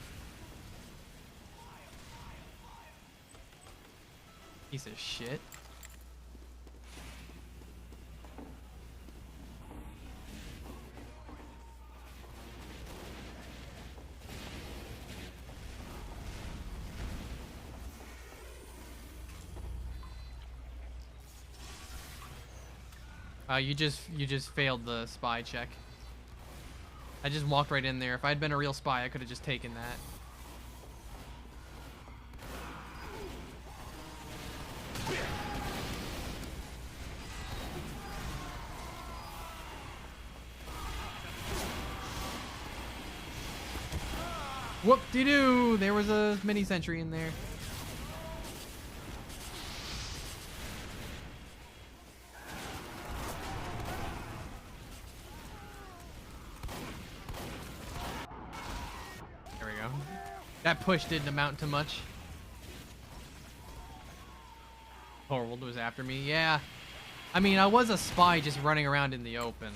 Piece of shit. You just failed the spy check. I just walked right in there. If I'd been a real spy, I could have just taken that. Whoop-de-doo! There was a mini sentry in there. There we go. That push didn't amount to much. Thorwald was after me. Yeah. I mean, I was a spy just running around in the open.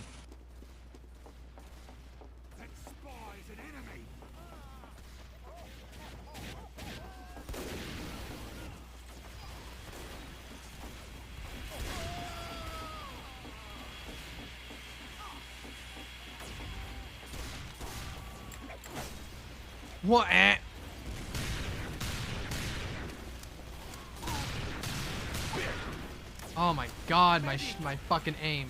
What? Oh my god, my fucking aim.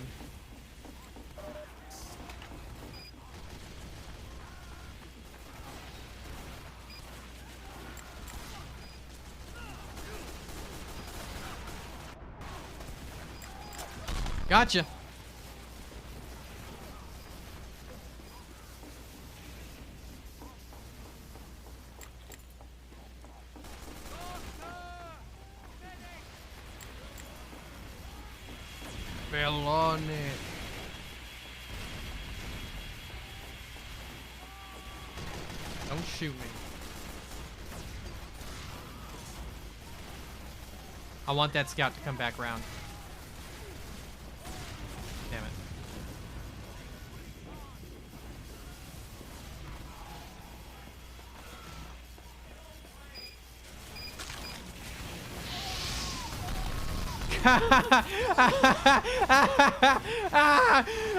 Gotcha. Fell on it. Don't shoot me. I want that scout to come back round. Damn it.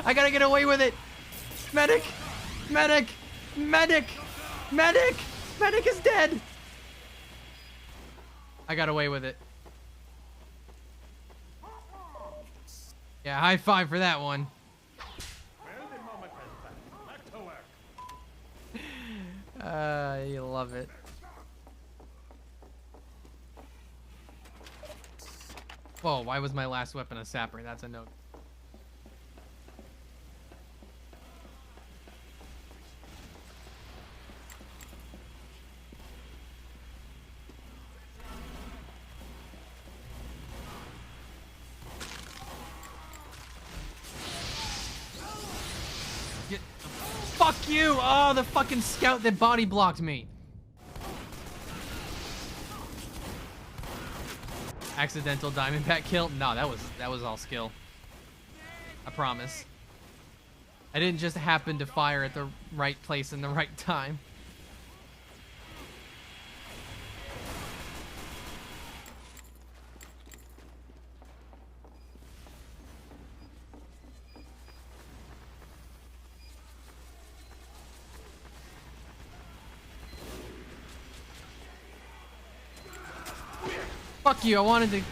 I gotta get away with it. Medic! Medic! Medic! Medic! Medic is dead! I got away with it. Yeah, high five for that one. You love it. Whoa, why was my last weapon a sapper? That's a note. Fuck you! Oh, the fucking scout that body blocked me. Accidental Diamondback kill? No, that was all skill. I promise. I didn't just happen to fire at the right place in the right time. Fuck you, I wanted to...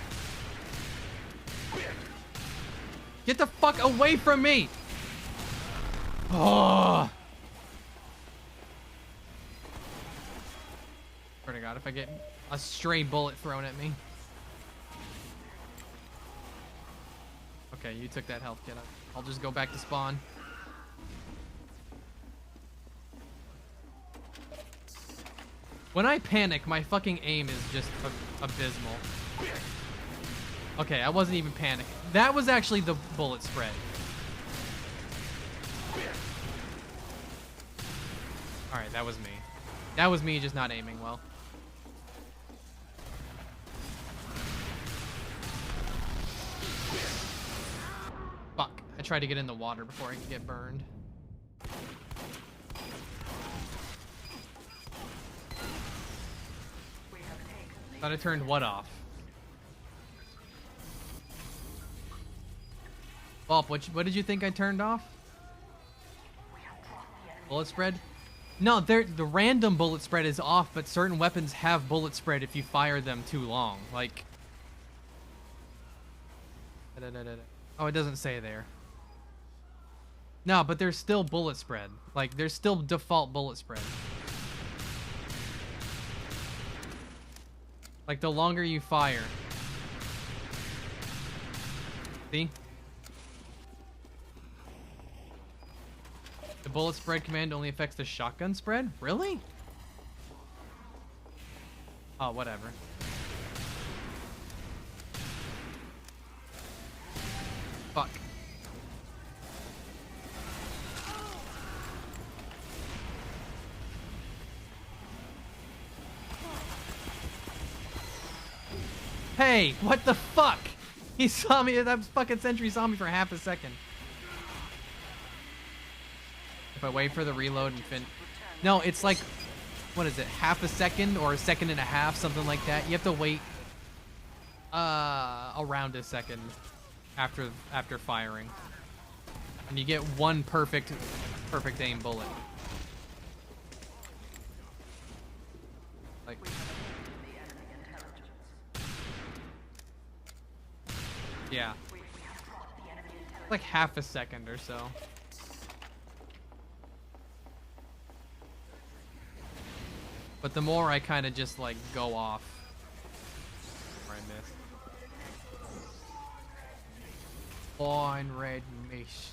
Get the fuck away from me! Oh! Swear to God, if I get a stray bullet thrown at me. Okay, you took that health kit. I'll just go back to spawn. When I panic, my fucking aim is just abysmal. Okay, I wasn't even panicking. That was actually the bullet spread. Alright, that was me. That was me just not aiming well. Fuck. I tried to get in the water before I could get burned. Thought I turned what off? Bob, what did you think I turned off? Bullet spread? No, the random bullet spread is off, but certain weapons have bullet spread if you fire them too long. Like... Oh, it doesn't say there. No, but there's still bullet spread. Like, there's still default bullet spread. Like, the longer you fire. See? The bullet spread command only affects the shotgun spread? Really? Oh, whatever. Fuck. Hey, what the fuck? He saw me, that fucking sentry saw me for half a second. If I wait for the reload and No, it's like, what is it, half a second or a second and a half, something like that. You have to wait around a second after firing. And you get one perfect aim bullet. Like... Yeah. Like half a second or so. But the more I kind of just like go off. Where I missed. Fine red mace.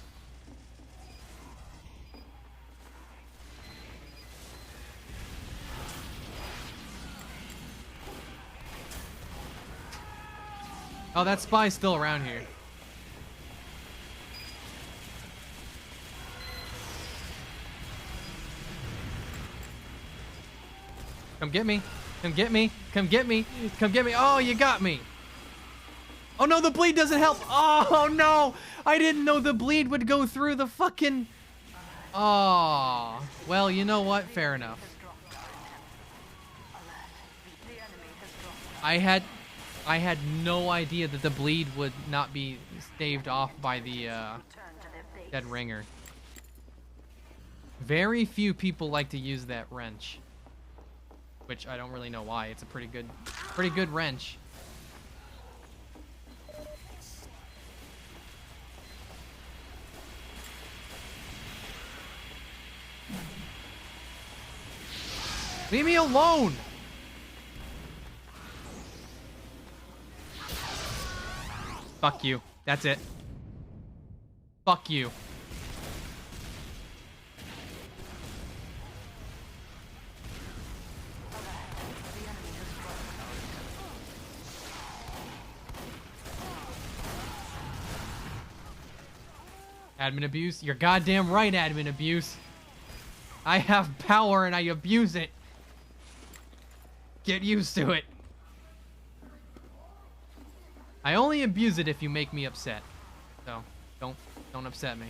Oh, that spy's still around here. Come get me. Come get me. Come get me. Come get me. Oh, you got me. Oh, no, the bleed doesn't help. Oh, no. I didn't know the bleed would go through the fucking... Oh. Well, you know what? Fair enough. I had no idea that the bleed would not be staved off by the dead ringer. Very few people like to use that wrench, which I don't really know why. It's a pretty good wrench. Leave me alone. Fuck you. That's it. Fuck you. Admin abuse? You're goddamn right, admin abuse. I have power and I abuse it. Get used to it. I only abuse it if you make me upset. So, don't upset me.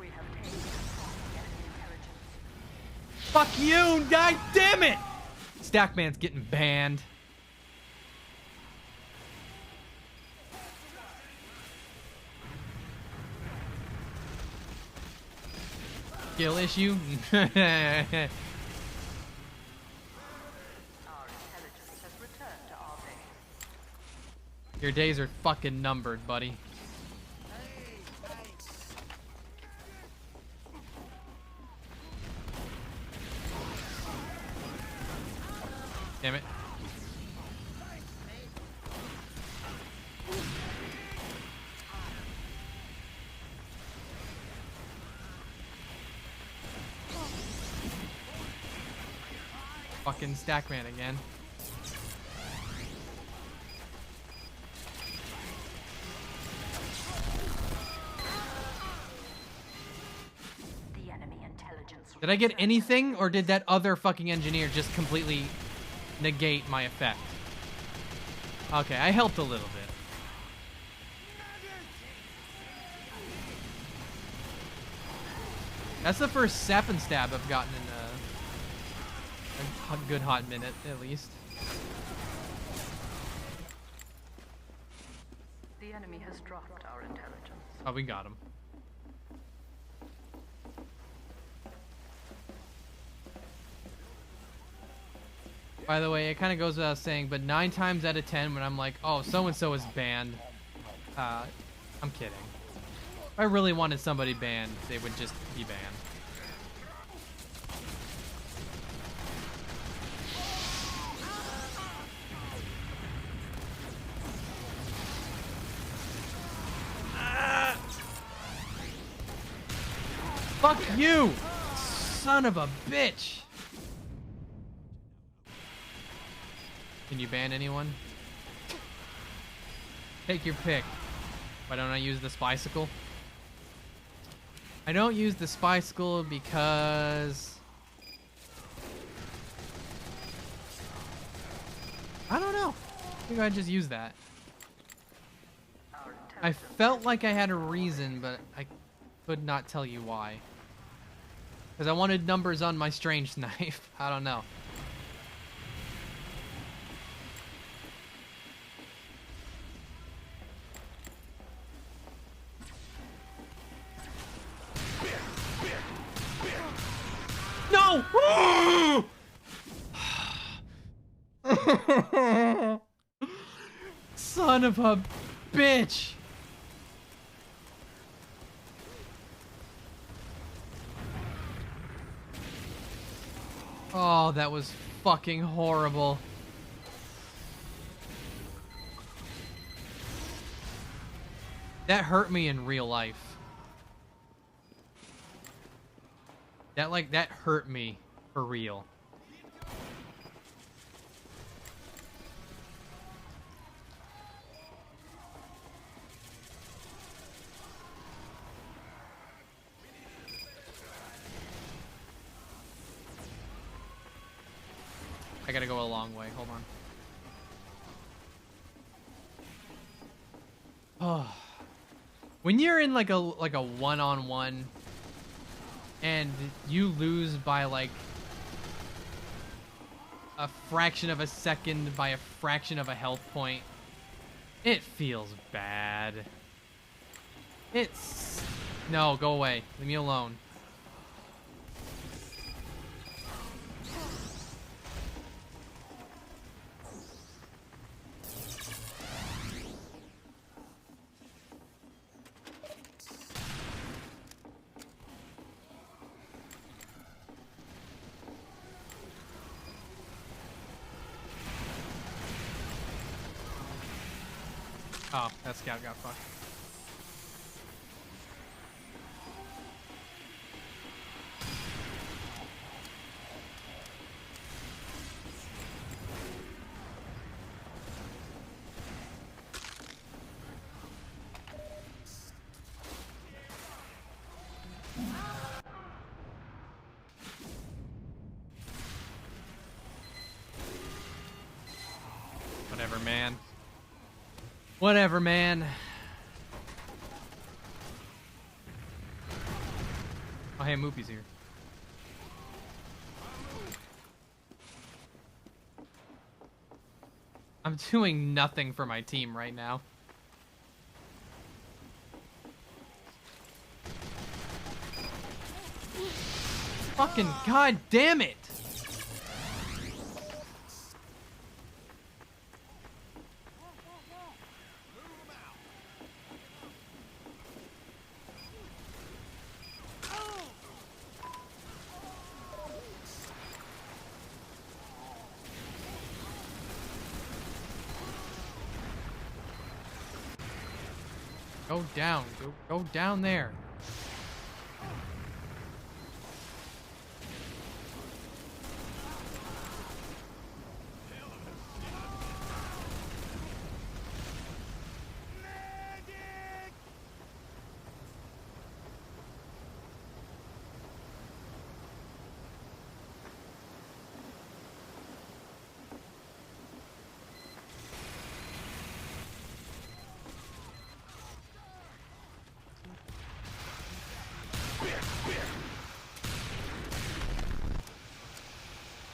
We have taken control of the enemy intelligence. Fuck you! God damn it! Stackman's getting banned. Skill issue? Our intelligence has returned to our base. Your days are fucking numbered, buddy. Damn it. Fucking Stackman again. The enemy intelligence. Did I get anything, or did that other fucking engineer just completely negate my effect? Okay, I helped a little bit. That's the first sap and stab I've gotten in a good hot minute, at least. The enemy has dropped our intelligence. Oh, we got him. By the way, it kind of goes without saying, but 9 times out of 10 when I'm like, oh, so-and-so is banned, I'm kidding. If I really wanted somebody banned, they would just be banned. Fuck you, son of a bitch. Can you ban anyone? Take your pick. Why don't I use the Spicicle? I don't use the Spicicle because... I don't know. I think I just use that. Our I intelligence. felt like I had a reason, but I could not tell you why. Because I wanted numbers on my strange knife. I don't know. No! Son of a bitch! Oh, that was fucking horrible. That hurt me in real life. That hurt me for real. I gotta go a long way. Hold on. Oh. When you're in like a one-on-one and you lose by like a fraction of a second by a fraction of a health point, it feels bad. No, go away. Leave me alone. Oh, that scout got fucked. Whatever, man. Whatever, man. Oh, hey, Moopy's here. I'm doing nothing for my team right now. Fucking god damn it! Go down. Go down there.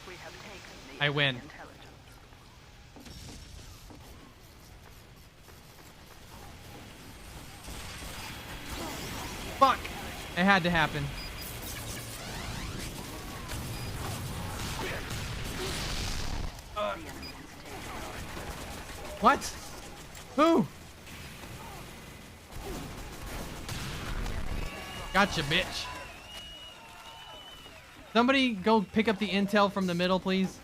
We have taken the I win. intelligence. Fuck! It had to happen. What? Who? Gotcha, bitch. Somebody go pick up the intel from the middle, please.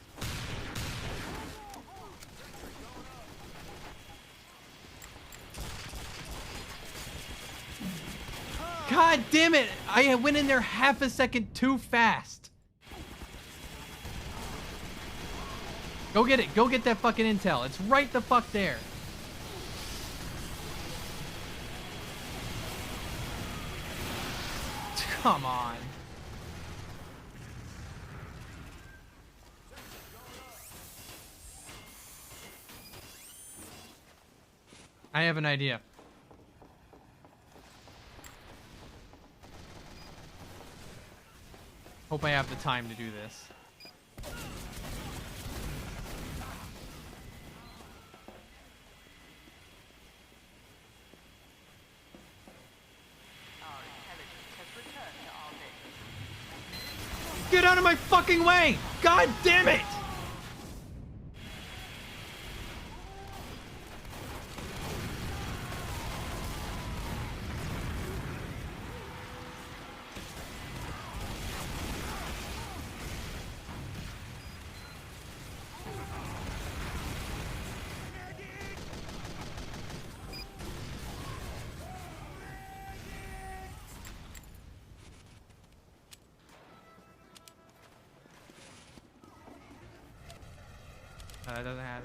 God damn it! I went in there half a second too fast. Go get it. Go get that fucking intel. It's right the fuck there. Come on. I have an idea. Hope I have the time to do this. Our intelligence has returned to our base. Get out of my fucking way! God damn it! Doesn't have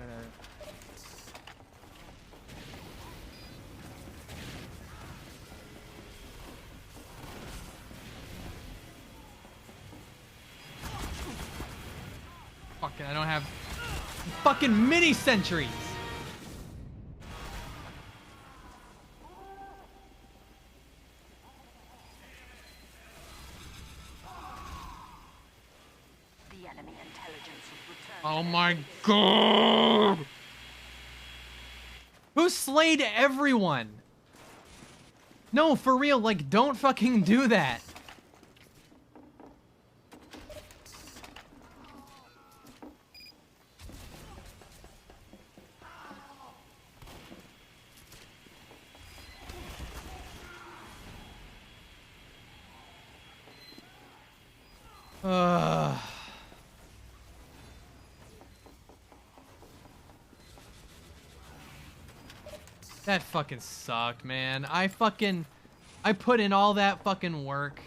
Fucking, I don't have fucking mini sentries. The enemy intelligence has returned. Oh my god! Who slayed everyone? No, for real, like, don't fucking do that. That fucking sucked, man. I put in all that fucking work.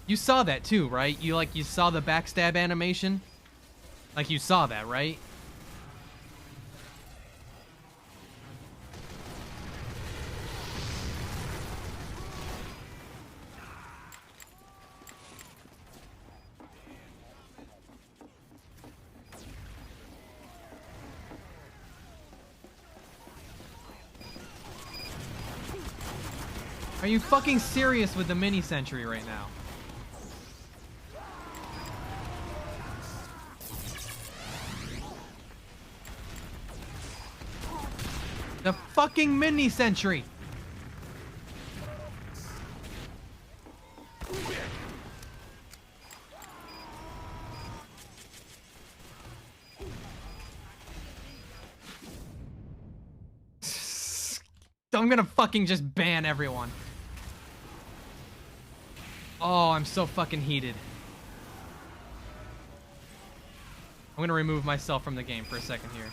You saw that too, right? You saw the backstab animation? Like you saw that, right? Are you fucking serious with the mini sentry right now? The fucking mini sentry. I'm gonna fucking just ban everyone. Oh, I'm so fucking heated. I'm gonna remove myself from the game for a second here.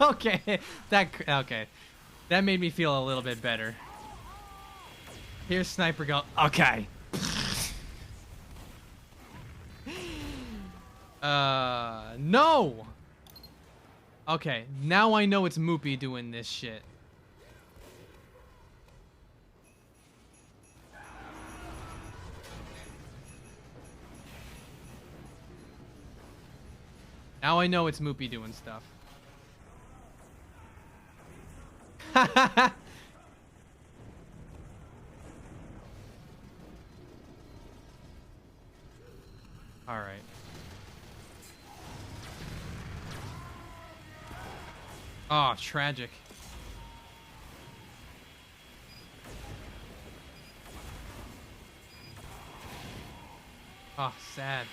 Okay, that made me feel a little bit better. Here's Sniper go. Okay. No. Okay, now I know it's Moopy doing this shit. Now I know it's Moopy doing stuff. All right. Oh, tragic. Oh, sad.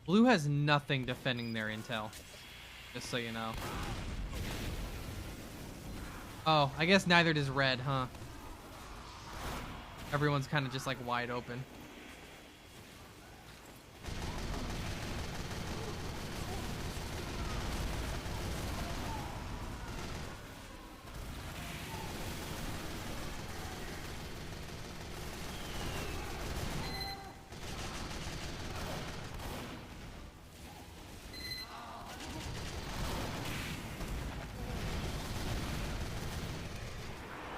Blue has nothing defending their intel, just so you know. Oh, I guess neither does red, huh? Everyone's kind of just like wide open.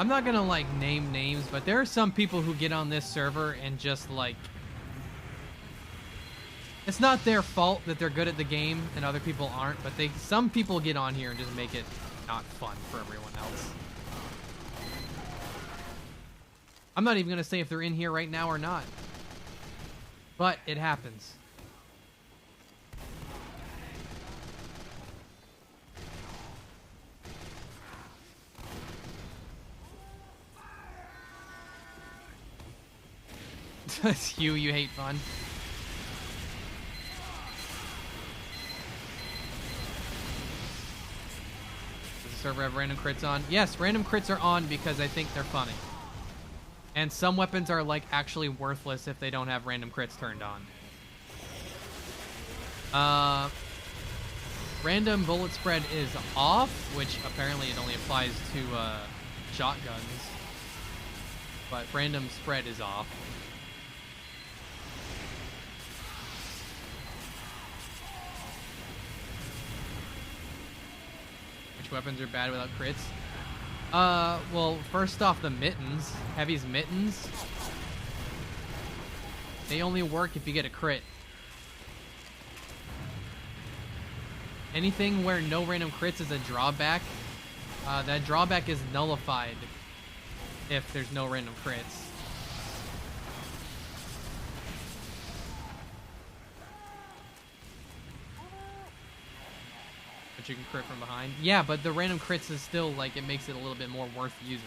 I'm not gonna like name names, but there are some people who get on this server and just like, it's not their fault that they're good at the game and other people aren't, but some people get on here and just make it not fun for everyone else. I'm not even gonna say if they're in here right now or not, but it happens. It's you hate fun. Does the server have random crits on? Yes, random crits are on because I think they're funny. And some weapons are like actually worthless if they don't have random crits turned on. Random bullet spread is off, which apparently it only applies to shotguns. But random spread is off. Weapons are bad without crits. Well, first off, the mittens. Heavy's mittens. They only work if you get a crit. Anything where no random crits is a drawback, that drawback is nullified if there's no random crits. You can crit from behind. Yeah, but the random crits is still like, it makes it a little bit more worth using.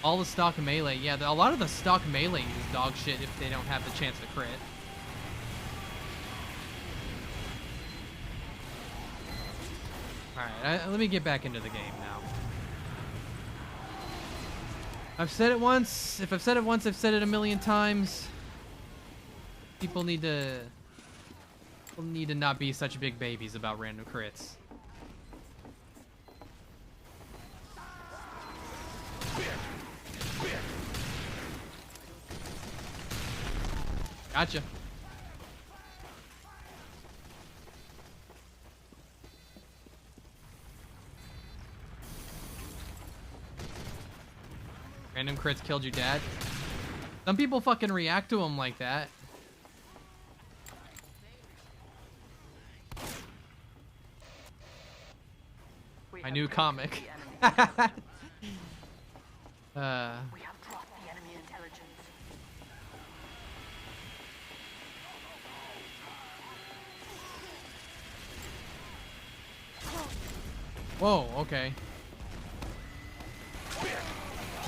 All the stock melee, yeah, a lot of the stock melee is dog shit if they don't have the chance to crit. Alright, let me get back into the game now. I've said it once. If I've said it once, I've said it a million times. People need to not be such big babies about random crits. Gotcha. Random crits killed your dad. Some people fucking react to them like that. We My have new tracked comic. the enemy intelligence. uh, We have dropped the enemy intelligence. whoa, okay.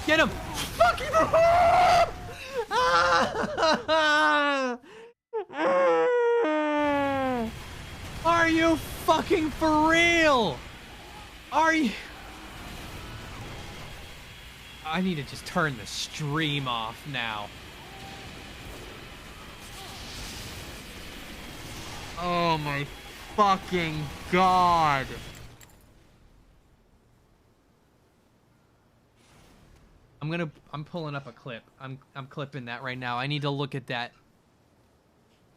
Get him! Fuck you! Are you fucking for real? Are you? I need to just turn the stream off now. Oh my fucking god. I'm pulling up a clip. I'm clipping that right now. I need to look at that.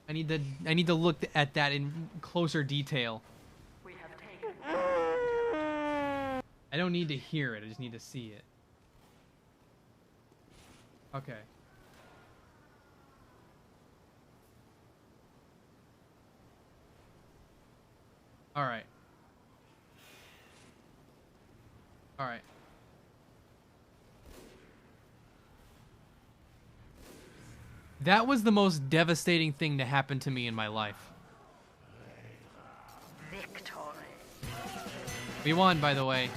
I need to look at that in closer detail. We have taken. I don't need to hear it. I just need to see it. Okay. All right. All right. That was the most devastating thing to happen to me in my life. Victory. We won, by the way.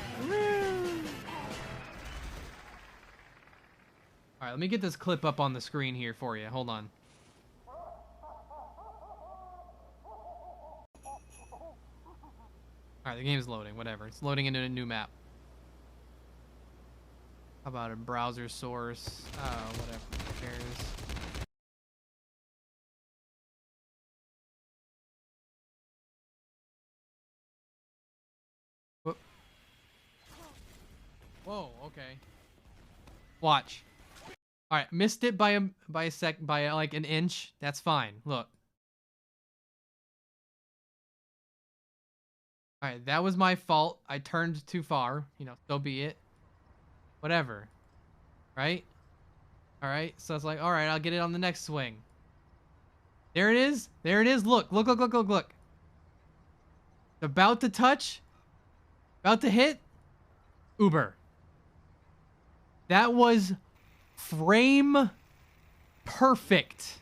Alright, let me get this clip up on the screen here for you. Hold on. Alright, the game's loading. Whatever. It's loading into a new map. How about a browser source? Oh, whatever. Who cares? Whoa, okay. Watch. All right, missed it by like an inch. That's fine. Look. All right, that was my fault. I turned too far. You know, so be it. Whatever. Right? All right. So it's like, all right, I'll get it on the next swing. There it is. There it is. Look. Look, look, look, look, look. About to touch. About to hit. Uber. That was frame perfect.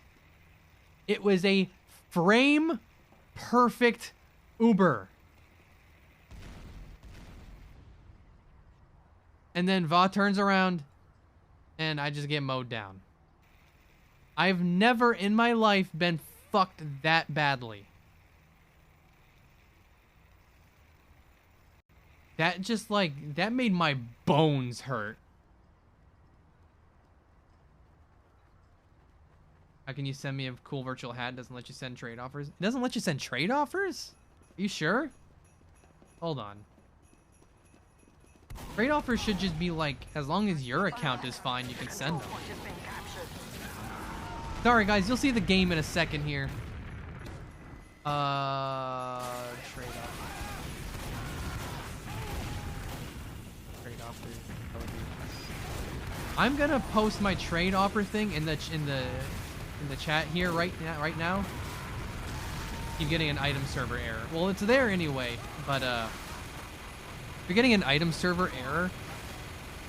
It was a frame perfect Uber. And then Va turns around and I just get mowed down. I've never in my life been fucked that badly. That just like, that made my bones hurt. How can you send me a cool virtual hat? Doesn't let you send trade offers. It doesn't let you send trade offers? Are you sure? Hold on. Trade offers should just be like, as long as your account is fine, you can send them. Sorry guys, you'll see the game in a second here. Trade offer. Trade offer. I'm gonna post my trade offer thing in the chat here right now. Keep getting an item server error. Well, it's there anyway, but if you're getting an item server error,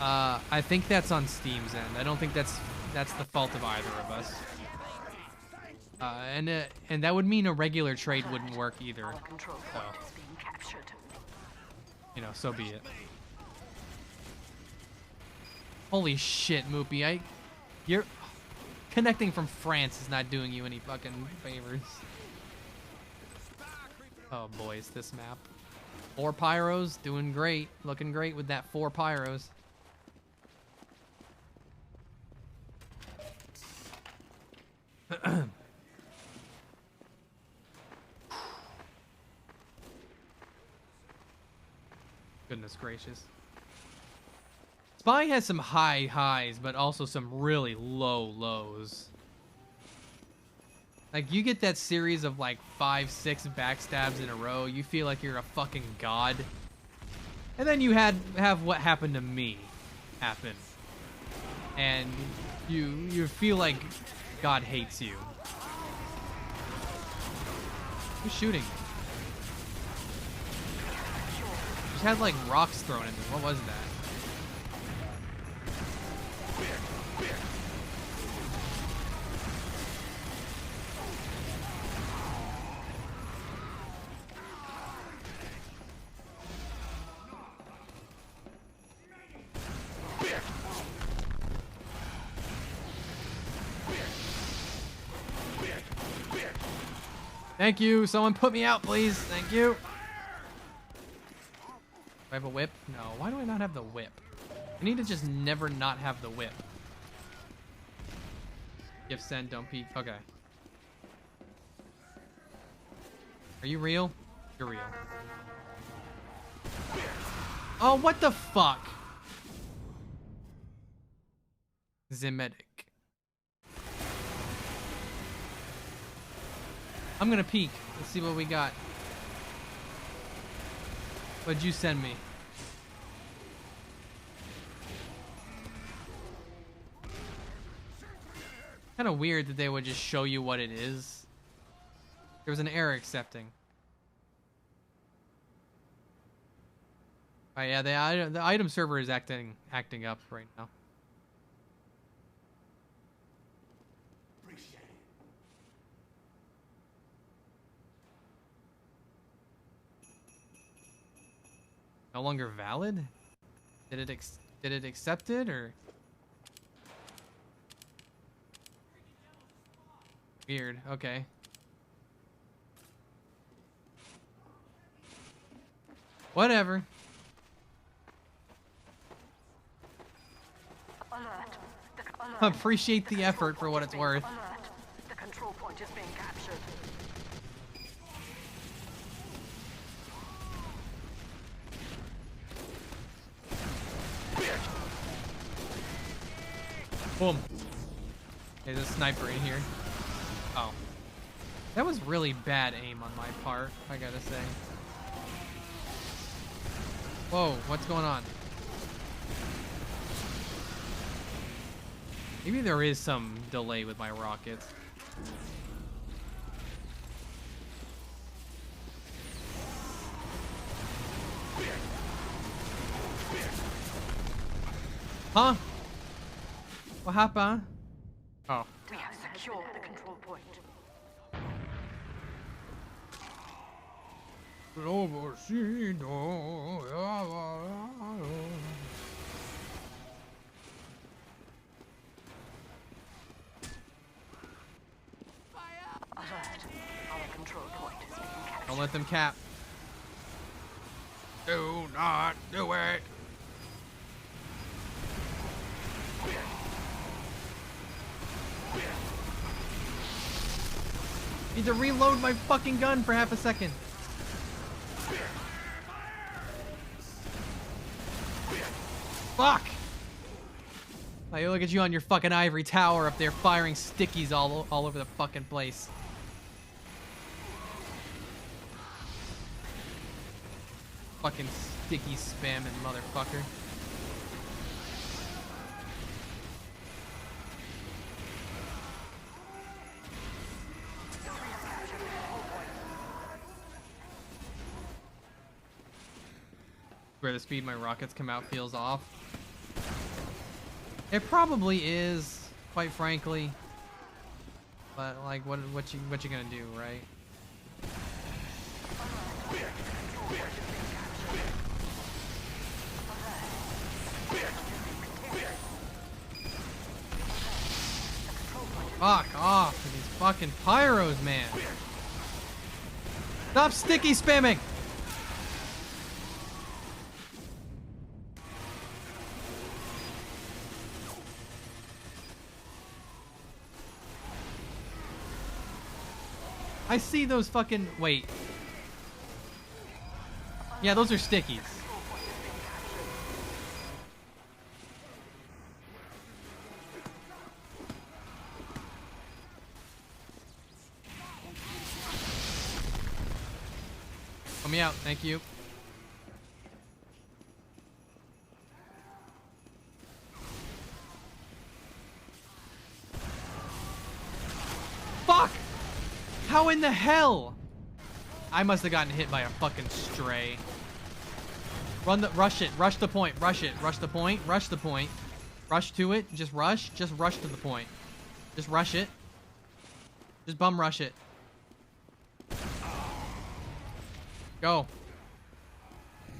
I think that's on Steam's end. I don't think that's the fault of either of us. And that would mean a regular trade wouldn't work either. So, you know, so be it. Holy shit, Moopy! You're connecting from France is not doing you any fucking favors. Oh boy, it's this map. 4 pyros, doing great. Looking great with that 4 pyros. Goodness gracious. Spy has some high highs, but also some really low lows. Like, you get that series of like 5, 6 backstabs in a row, you feel like you're a fucking god. And then you have what happened to me happen. And you feel like God hates you. Who's shooting? Just had like rocks thrown at me. What was that? Thank you. Someone put me out, please. Thank you. Do I have a whip? No. Why do I not have the whip? I need to just never not have the whip. Gift sent, don't peek. Okay. Are you real? You're real. Oh, what the fuck? Zemetic. I'm gonna peek. Let's see what we got. What'd you send me? Kind of weird that they would just show you what it is. There was an error accepting. Oh yeah, the item server is acting up right now. No longer valid? Did it accept it or? Weird. Okay. Whatever. Appreciate the effort for what it's worth. The control point is being captured. Boom. There's a sniper in here. Oh. That was really bad aim on my part, I gotta say. Whoa, what's going on? Maybe there is some delay with my rockets. Huh? What happened? Oh. We have secured the control point. Alert. Our control point is being captured. Don't let them cap. Do not do it. Need to reload my fucking gun for half a second. Fuck! Like, look at you on your fucking ivory tower up there firing stickies all over the fucking place. Fucking sticky spamming motherfucker. Where the speed my rockets come out feels off. It probably is, quite frankly. But like, what you gonna do, right? Fuck off with these fucking pyros, man. Stop sticky spamming. I see those fucking... Wait. Yeah, those are stickies. Put me out, thank you. Fuck! How in the hell? I must have gotten hit by a fucking stray. Rush it, rush the point, rush it, rush the point, rush the point. Rush to it, just rush to the point. Just rush it. Just bum rush it. Go.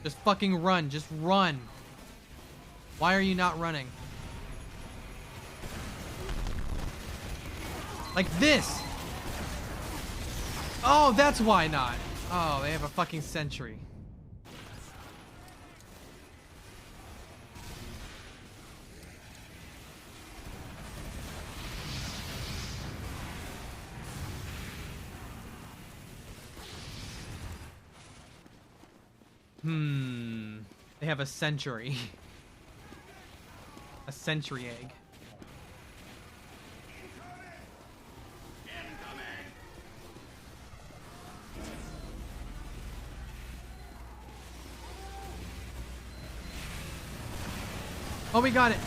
Just fucking run, just run. Why are you not running? Like this. Oh, that's why not. Oh, they have a fucking sentry. They have a sentry. A sentry egg. Oh, we got it.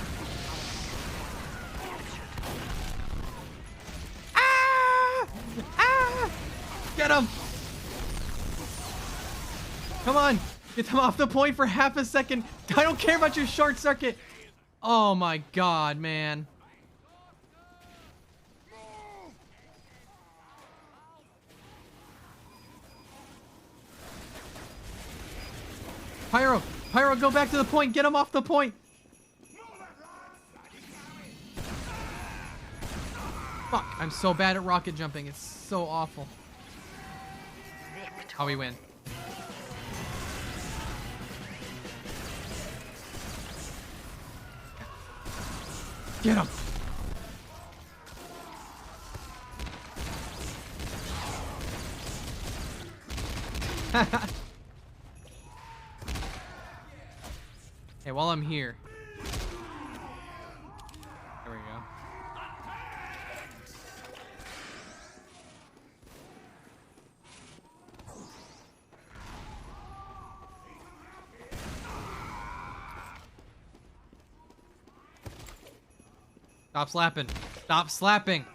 Ah! Ah! Get him! Come on! Get them off the point for half a second. I don't care about your short circuit. Oh my god, man. Pyro! Pyro, go back to the point. Get him off the point. Fuck, I'm so bad at rocket jumping. It's so awful. How we win. Get him! Hey, while I'm here. There we go. Stop slapping. Stop slapping.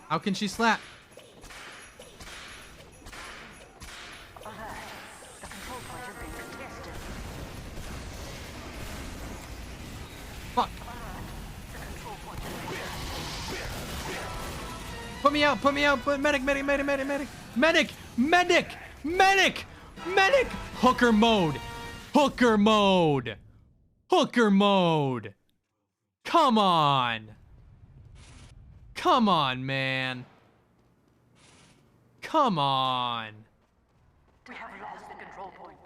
How can she slap? The control point is being contested. Fuck. The control point is being Put me out. Put me out. Put medic, medic, medic, medic, medic. Medic! Medic! Medic! Medic! Hooker mode. Hooker mode. Hooker mode. Come on. Come on, man. Come on. We have lost the control point.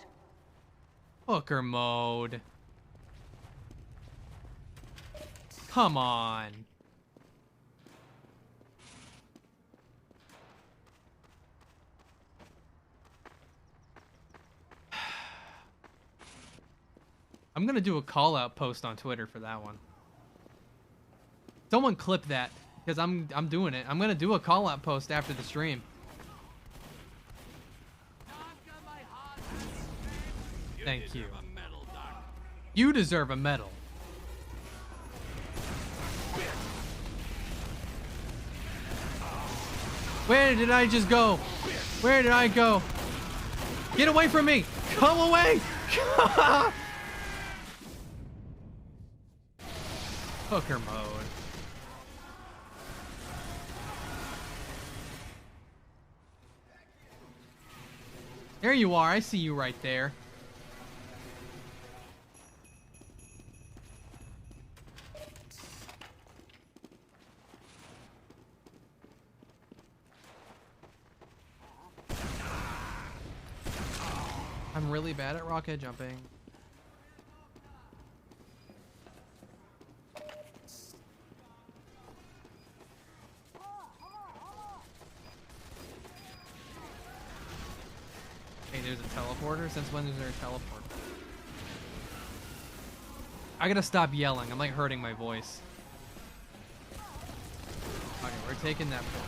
Hooker mode. Come on. I'm gonna do a call out post on Twitter for that one. Someone clip that, because I'm doing it. I'm gonna do a call out post after the stream. Thank you. You deserve a medal. Where did I just go? Where did I go? Get away from me! Come away! Hooker mode. There you are. I see you right there. I'm really bad at rocket jumping. teleporter? Since when is there a teleporter? I gotta stop yelling. I'm like hurting my voice. Okay, we're taking that point.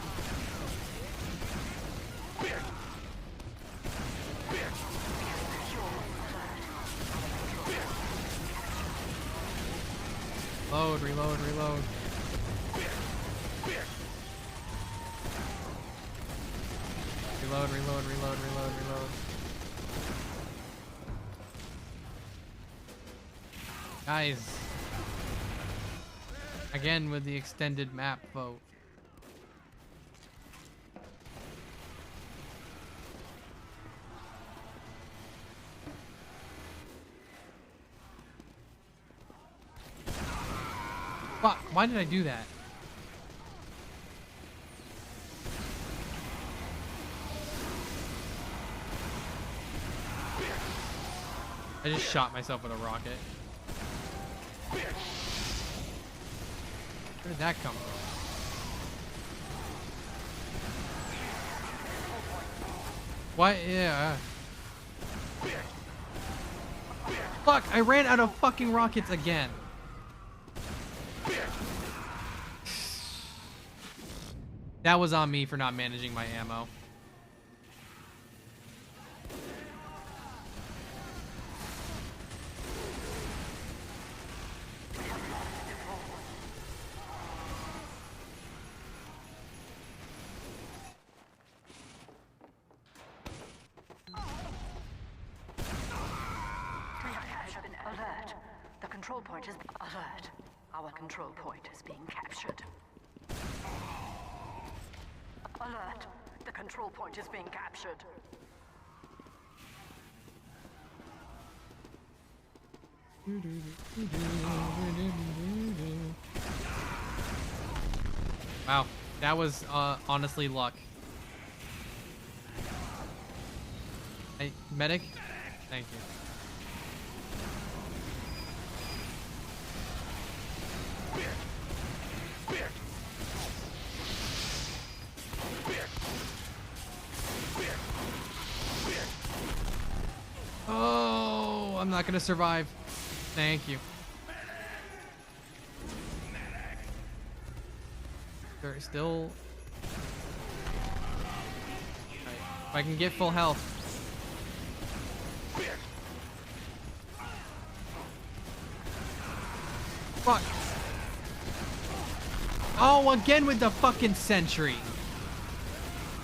Reload, reload, reload. Reload, reload, reload, reload, reload. Guys. Again with the extended map vote. Fuck, why did I do that? I just shot myself with a rocket. Where did that come from? What? Yeah. Fuck, I ran out of fucking rockets again. That was on me for not managing my ammo. Alert. The control point is alert. Our control point is being captured. Alert. The control point is being captured. Wow, that was honestly luck. Hey, medic? Thank you. Oh, I'm not gonna survive. Thank you. There's still... Right. If I can get full health. Fuck. Oh, again with the fucking sentry.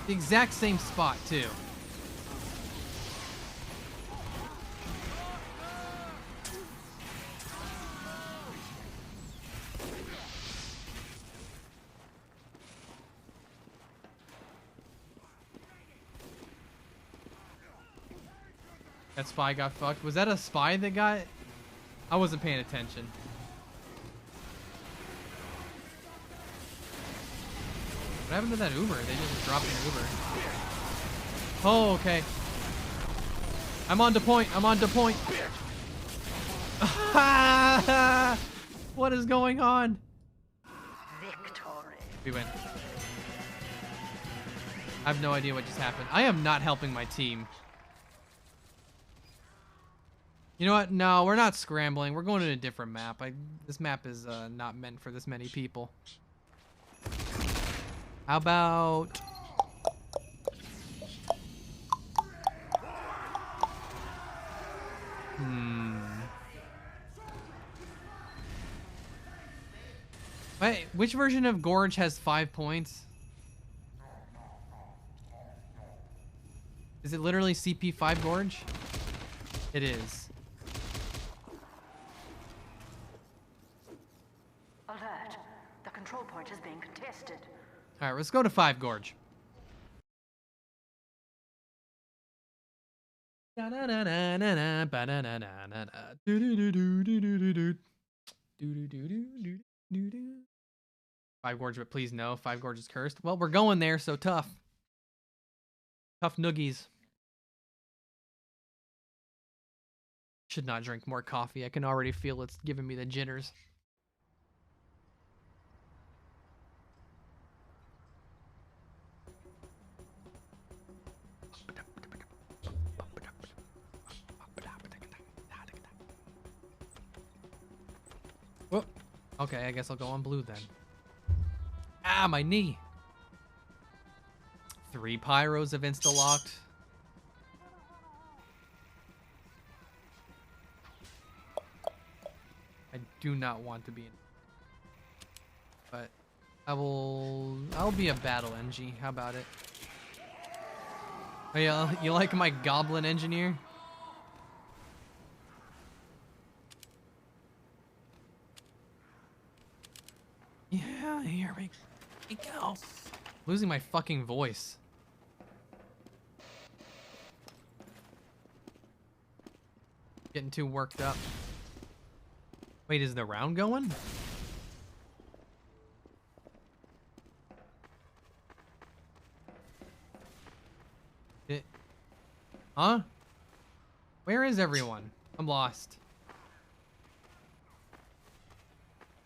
The exact same spot, too. That spy got fucked. Was that a spy that got... I wasn't paying attention. What happened to that Uber? They just dropped an Uber. Oh, okay. I'm on to point. I'm on to point. What is going on? Victory. We win. I have no idea what just happened. I am not helping my team. You know what? No, we're not scrambling. We're going to a different map. This map is not meant for this many people. How about... Wait, which version of Gorge has 5 points? Is it literally CP5 Gorge? It is. Alert. The control point is being contested. All right, let's go to 5 Gorge. Five Gorge, but please no. 5 Gorge is cursed. Well, we're going there, so tough. Tough noogies. Should not drink more coffee. I can already feel it's giving me the jitters. Whoop. Okay, I guess I'll go on blue then. Ah, my knee. 3 pyros have insta-locked. I do not want to be in. But I'll be a battle NG. How about it? Oh yeah, you like my goblin engineer? Yeah, here we go. Losing my fucking voice. Getting too worked up. Wait, is the round going? Huh? Where is everyone? I'm lost.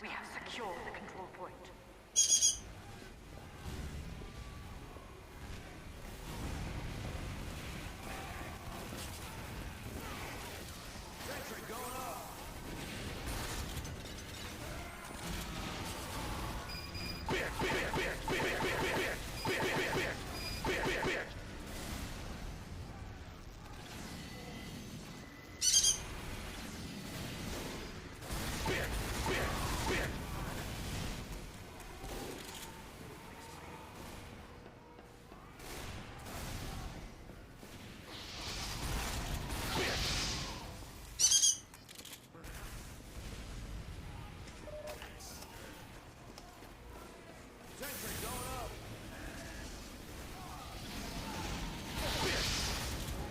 We have secured the control point.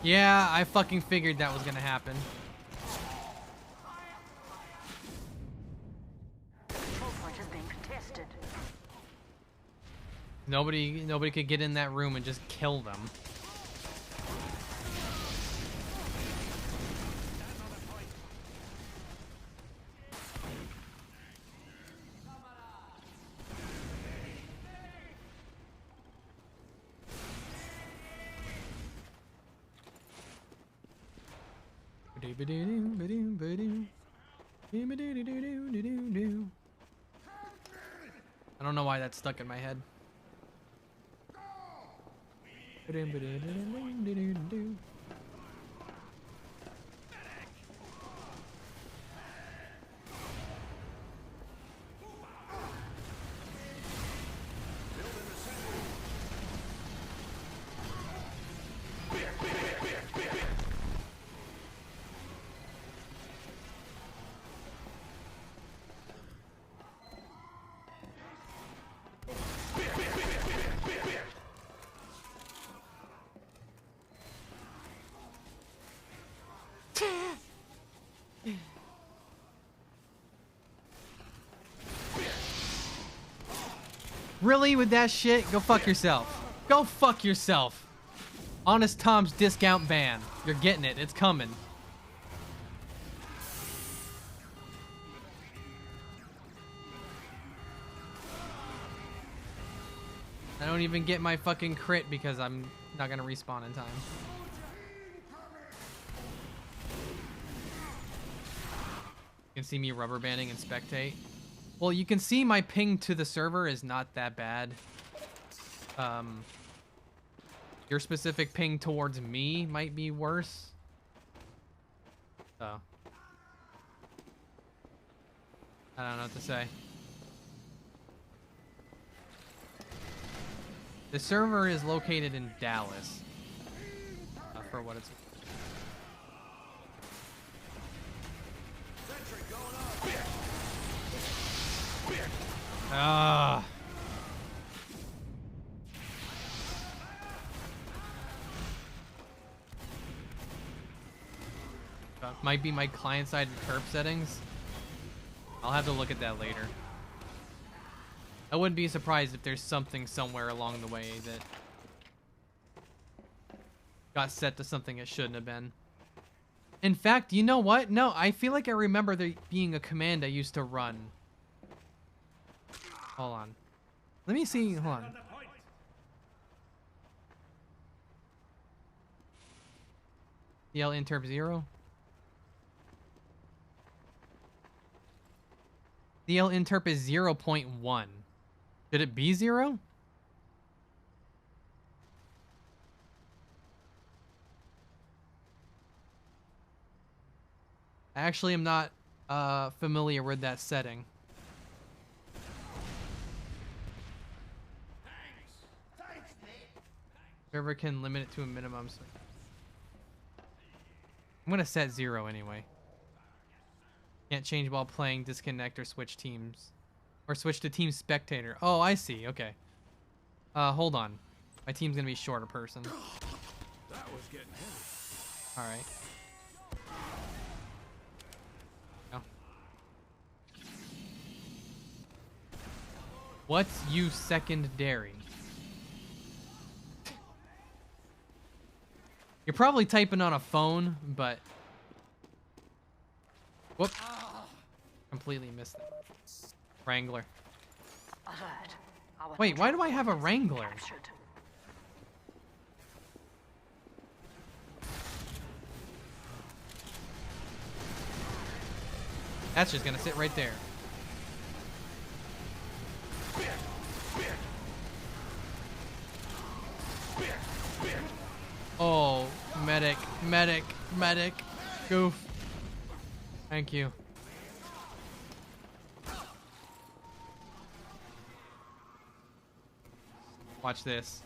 Yeah, I fucking figured that was gonna happen. The control point is being contested. Nobody could get in that room and just kill them. I don't know why that's stuck in my head. Really with that shit? Go fuck yourself. Go fuck yourself. Honest Tom's discount ban. You're getting it. It's coming. I don't even get my fucking crit because I'm not gonna respawn in time. You can see me rubber banding and spectate. Well, you can see my ping to the server is not that bad. Your specific ping towards me might be worse. So. I don't know what to say. The server is located in Dallas. For what it's... Ah. Might be my client-side perp settings. I'll have to look at that later. I wouldn't be surprised if there's something somewhere along the way that got set to something it shouldn't have been. In fact, you know what? No, I feel like I remember there being a command I used to run. Hold on. Let me see. Hold on. DL interp 0. CL interp is 0.1. Should it be 0? I actually am not familiar with that setting. Server can limit it to a minimum. So I'm gonna set 0 anyway. Can't change while playing, disconnect, or switch teams. Or switch to team spectator. Oh, I see. Okay. Hold on. My team's gonna be short a person. That was getting heavy. Alright. Oh. What's you secondary? You're probably typing on a phone, but... Whoop. Completely missed it. Wrangler. Alert. Our Wait, why do control I have a point is being Wrangler? captured. That's just gonna sit right there. Oh, medic, medic, medic. Goof. Thank you. Watch this.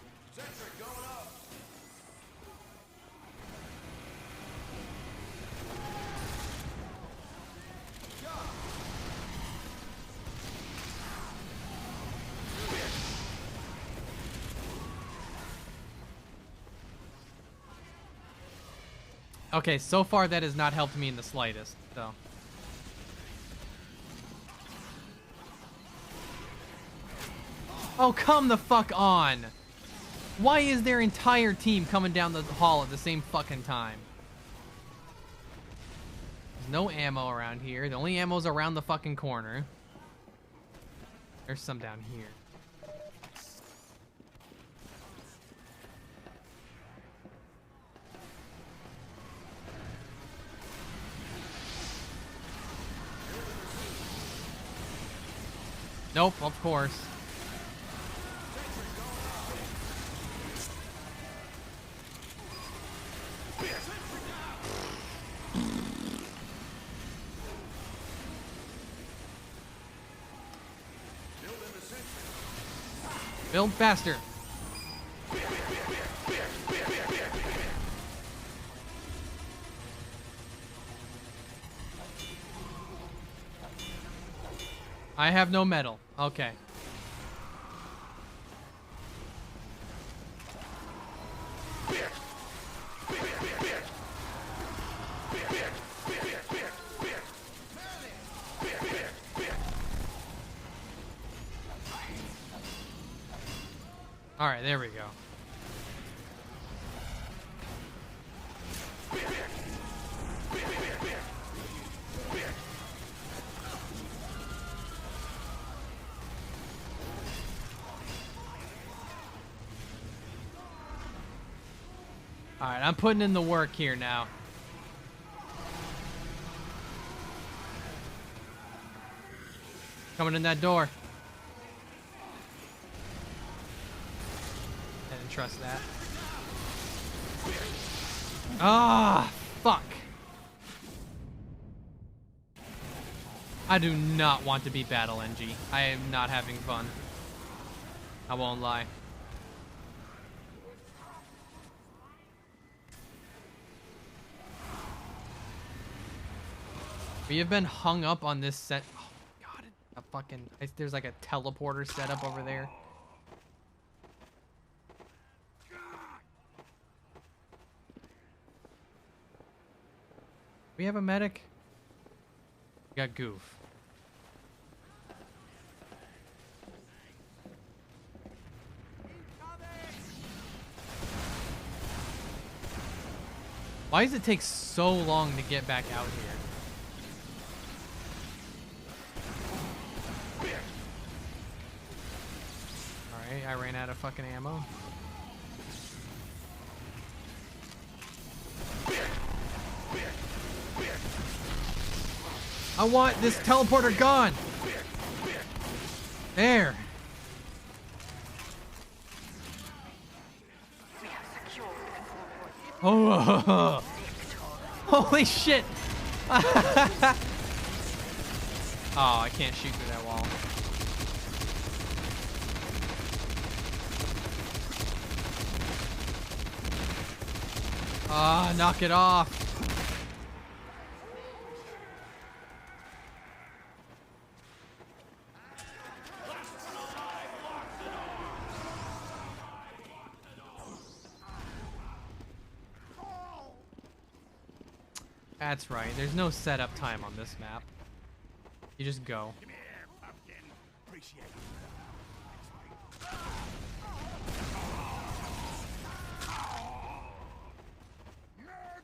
Okay, so far that has not helped me in the slightest, so. Oh, come the fuck on! Why is their entire team coming down the hall at the same fucking time? There's no ammo around here. The only ammo's around the fucking corner. There's some down here. Nope, of course. Build faster. I have no metal. Okay. All right, there we go. All right, I'm putting in the work here now. Coming in that door. I didn't trust that. Ah, fuck. I do not want to be Battle NG. I am not having fun. I won't lie. We have been hung up on this set. Oh my god, a fucking. There's like a teleporter set up over there. We have a medic. We got Goof. Why does it take so long to get back out here? Alright, I ran out of fucking ammo. I want this teleporter gone! There. We have secured the control point. Oh. Holy shit. Oh, I can't shoot through that wall. Ah, knock it off. That's right. There's no setup time on this map. You just go.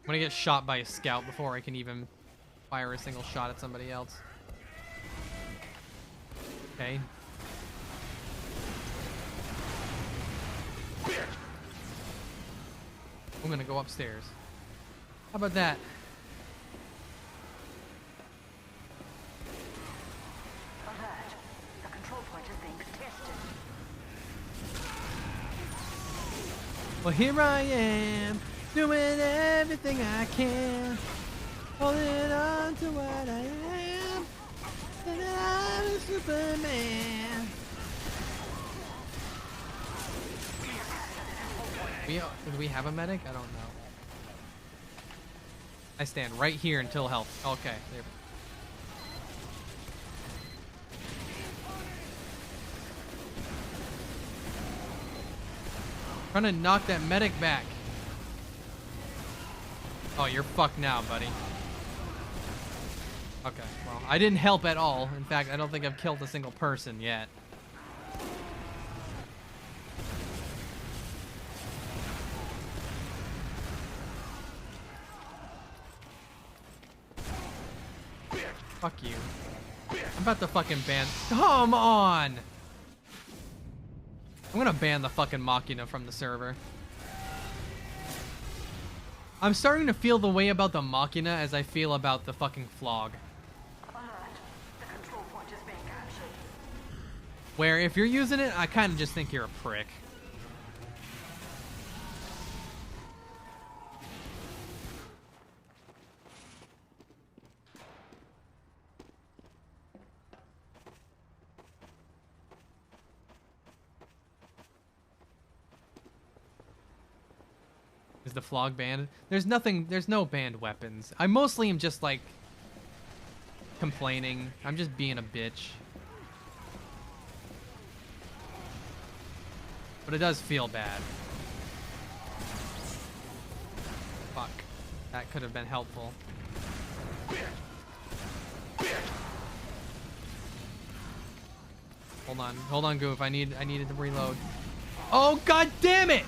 I'm gonna get shot by a scout before I can even fire a single shot at somebody else. Okay. I'm gonna go upstairs. How about that? Alert. The control point is being contested. Well, here I am, doing everything I can, holding on to what I am, and I'm a Superman. Do we have a medic? I don't know. I stand right here until help. Okay, there. Trying to knock that medic back. Oh, you're fucked now, buddy. Okay, well, I didn't help at all. In fact, I don't think I've killed a single person yet. Fuck you. I'm about to fucking ban. Come on! I'm gonna ban the fucking Machina from the server. I'm starting to feel the way about the Machina as I feel about the fucking Flog. Alert. The control point is being captured. Where if you're using it, I kind of just think you're a prick. Is the Flog banned? There's no banned weapons. I mostly am just like complaining. I'm just being a bitch. But it does feel bad. Fuck. That could have been helpful. Hold on, Goof. I needed to reload. Oh, god damn it!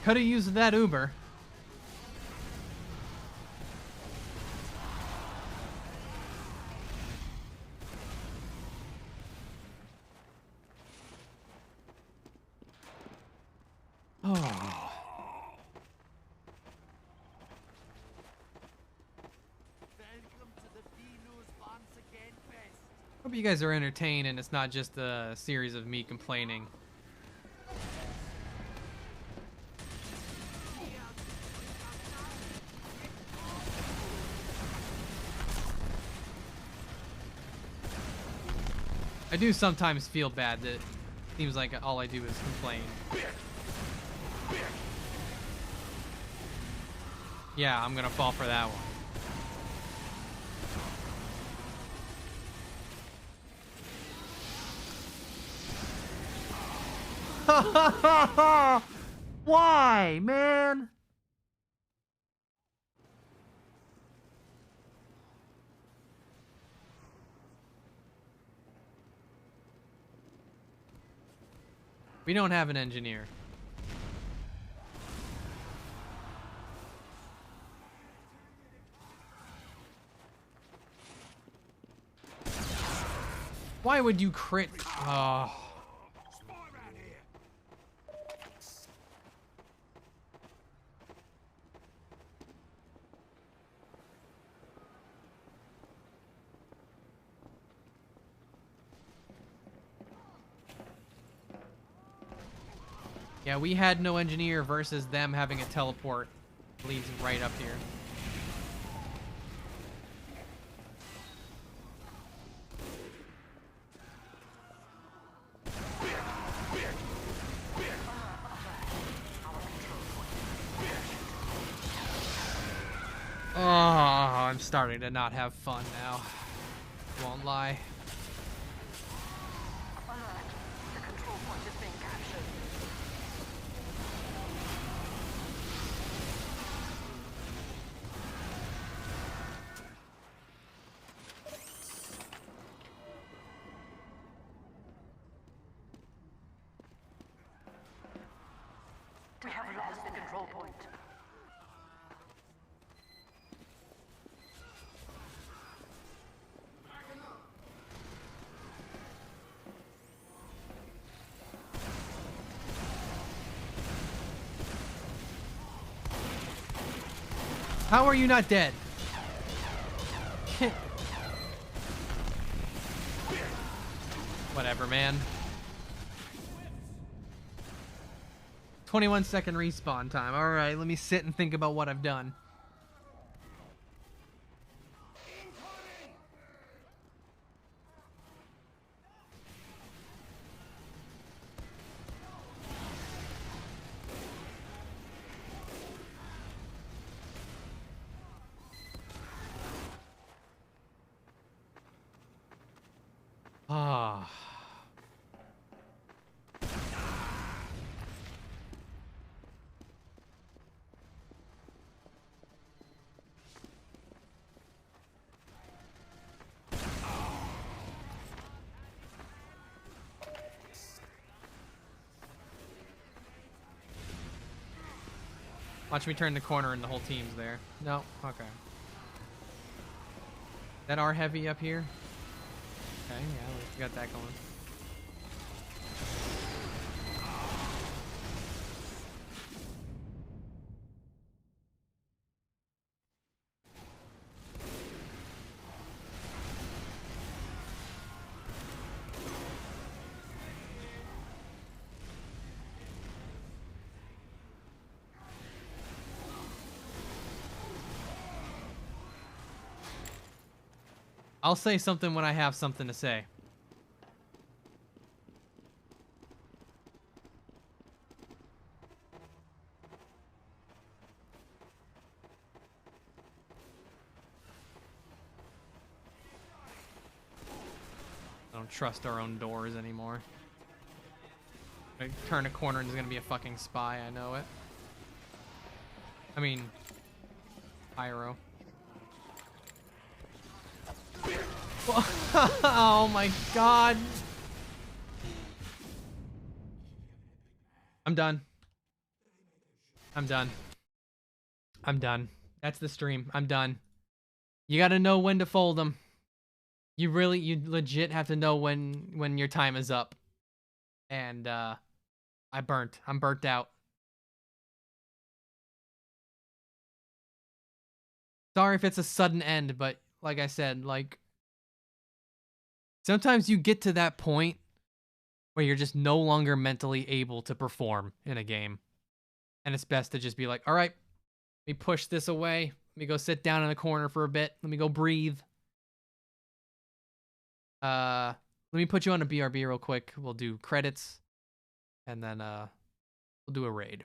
Could have used that Uber. Oh. Hope you guys are entertained and it's not just a series of me complaining. I do sometimes feel bad that it seems like all I do is complain. Yeah, I'm gonna fall for that one. Why, man? We don't have an engineer. Why would you crit? Oh. Yeah, we had no engineer versus them having a teleport. Leads right up here. Oh, I'm starting to not have fun now. Won't lie. Alert. The control point is being captured. We have lost the control point. How are you not dead? Whatever, man. 21-second respawn time. All right, let me sit and think about what I've done. Ah. Watch me turn the corner and the whole team's there. No? Okay. That R heavy up here? Okay, yeah, we got that going. I'll say something when I have something to say. I don't trust our own doors anymore. I turn a corner and there's gonna be a fucking spy, I know it. I mean, pyro. Oh my god. I'm done. I'm done. I'm done. That's the stream. I'm done. You gotta know when to fold them. You legit have to know when your time is up. And, I'm burnt out. Sorry if it's a sudden end, but like I said, like, sometimes you get to that point where you're just no longer mentally able to perform in a game. And it's best to just be like, all right, let me push this away. Let me go sit down in the corner for a bit. Let me go breathe. Let me put you on a BRB real quick. We'll do credits. And then we'll do a raid.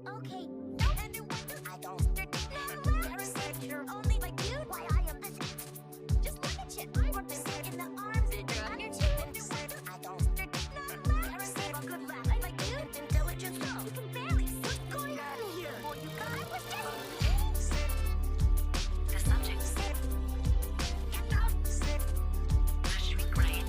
Okay, I don't only like you. Why I am this. Just look at you. I represent in the arms on your chin. I don't good luck. I like you. Intelligence. You can barely. What's going on here? Well, you guys was just. The subject. Get out. That should be great.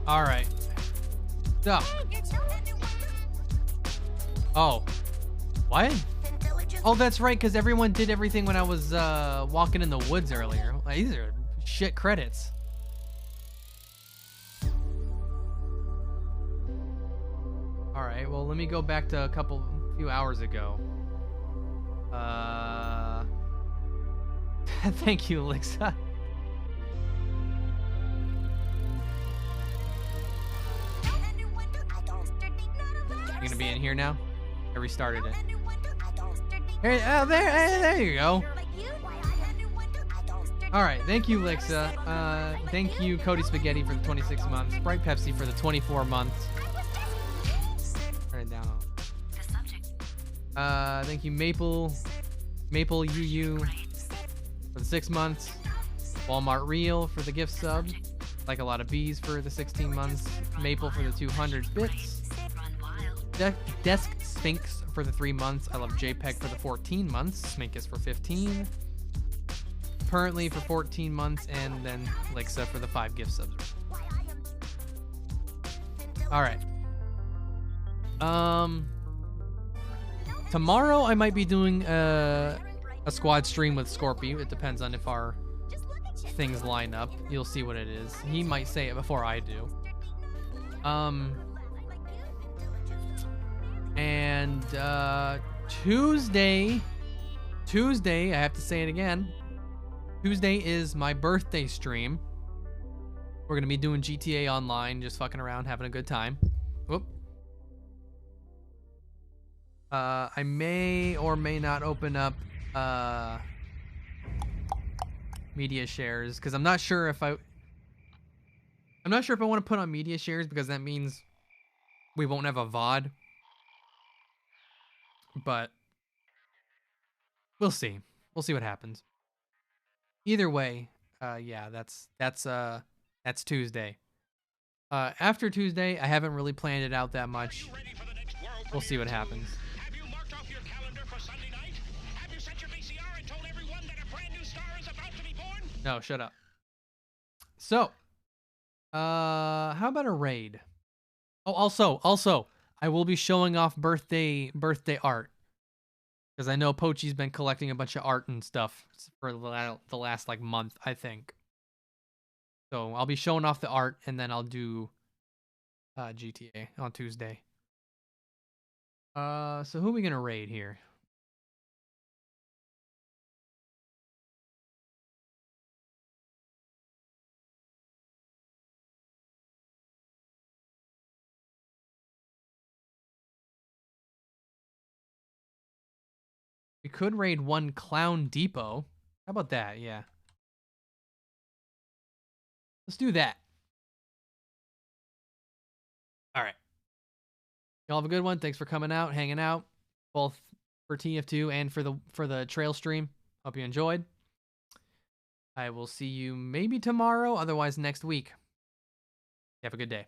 All right. So. Oh. What? Oh, that's right, because everyone did everything when I was walking in the woods earlier. Like, these are shit credits. All right, well, let me go back to a few hours ago. Thank you, Alexa. You're gonna be in here now? I restarted it. Hey, oh, there you go. All right, thank you, Lixa. Thank you, Cody Spaghetti, for the 26 months. Sprite Pepsi for the 24 months. Turn it down. Thank you, Maple UU for the 6 months. Walmart Real for the gift sub. Like a lot of bees for the 16 months. Maple for the 200 bits. Desk Sphinx for the 3 months. I love JPEG for the 14 months. Sminkus for 15. Currently for 14 months, and then Lixa for the 5 gift subs. All right. Tomorrow I might be doing a squad stream with Scorpio. It depends on if our things line up. You'll see what it is. He might say it before I do. And Tuesday, I have to say it again. Tuesday is my birthday stream. We're gonna be doing GTA Online, just fucking around, having a good time. Whoop. I may or may not open up media shares, because I'm not sure if I want to put on media shares, because that means we won't have a VOD. But we'll see. We'll see what happens. Either way, yeah, that's Tuesday. After Tuesday, I haven't really planned it out that much. We'll see what happens. Have you marked off your calendar for Sunday night? Have you set your VCR and told everyone that a brand new star is about to be born? No, shut up. So, how about a raid? Oh, also, I will be showing off birthday art. Because I know Pochi's been collecting a bunch of art and stuff for the last like month, I think. So I'll be showing off the art, and then I'll do GTA on Tuesday. So who are we gonna raid here? We could raid one Clown Depot. How about that? Yeah. Let's do that. All right. Y'all have a good one. Thanks for coming out, hanging out, both for TF2 and for the trail stream. Hope you enjoyed. I will see you maybe tomorrow, otherwise next week. Have a good day.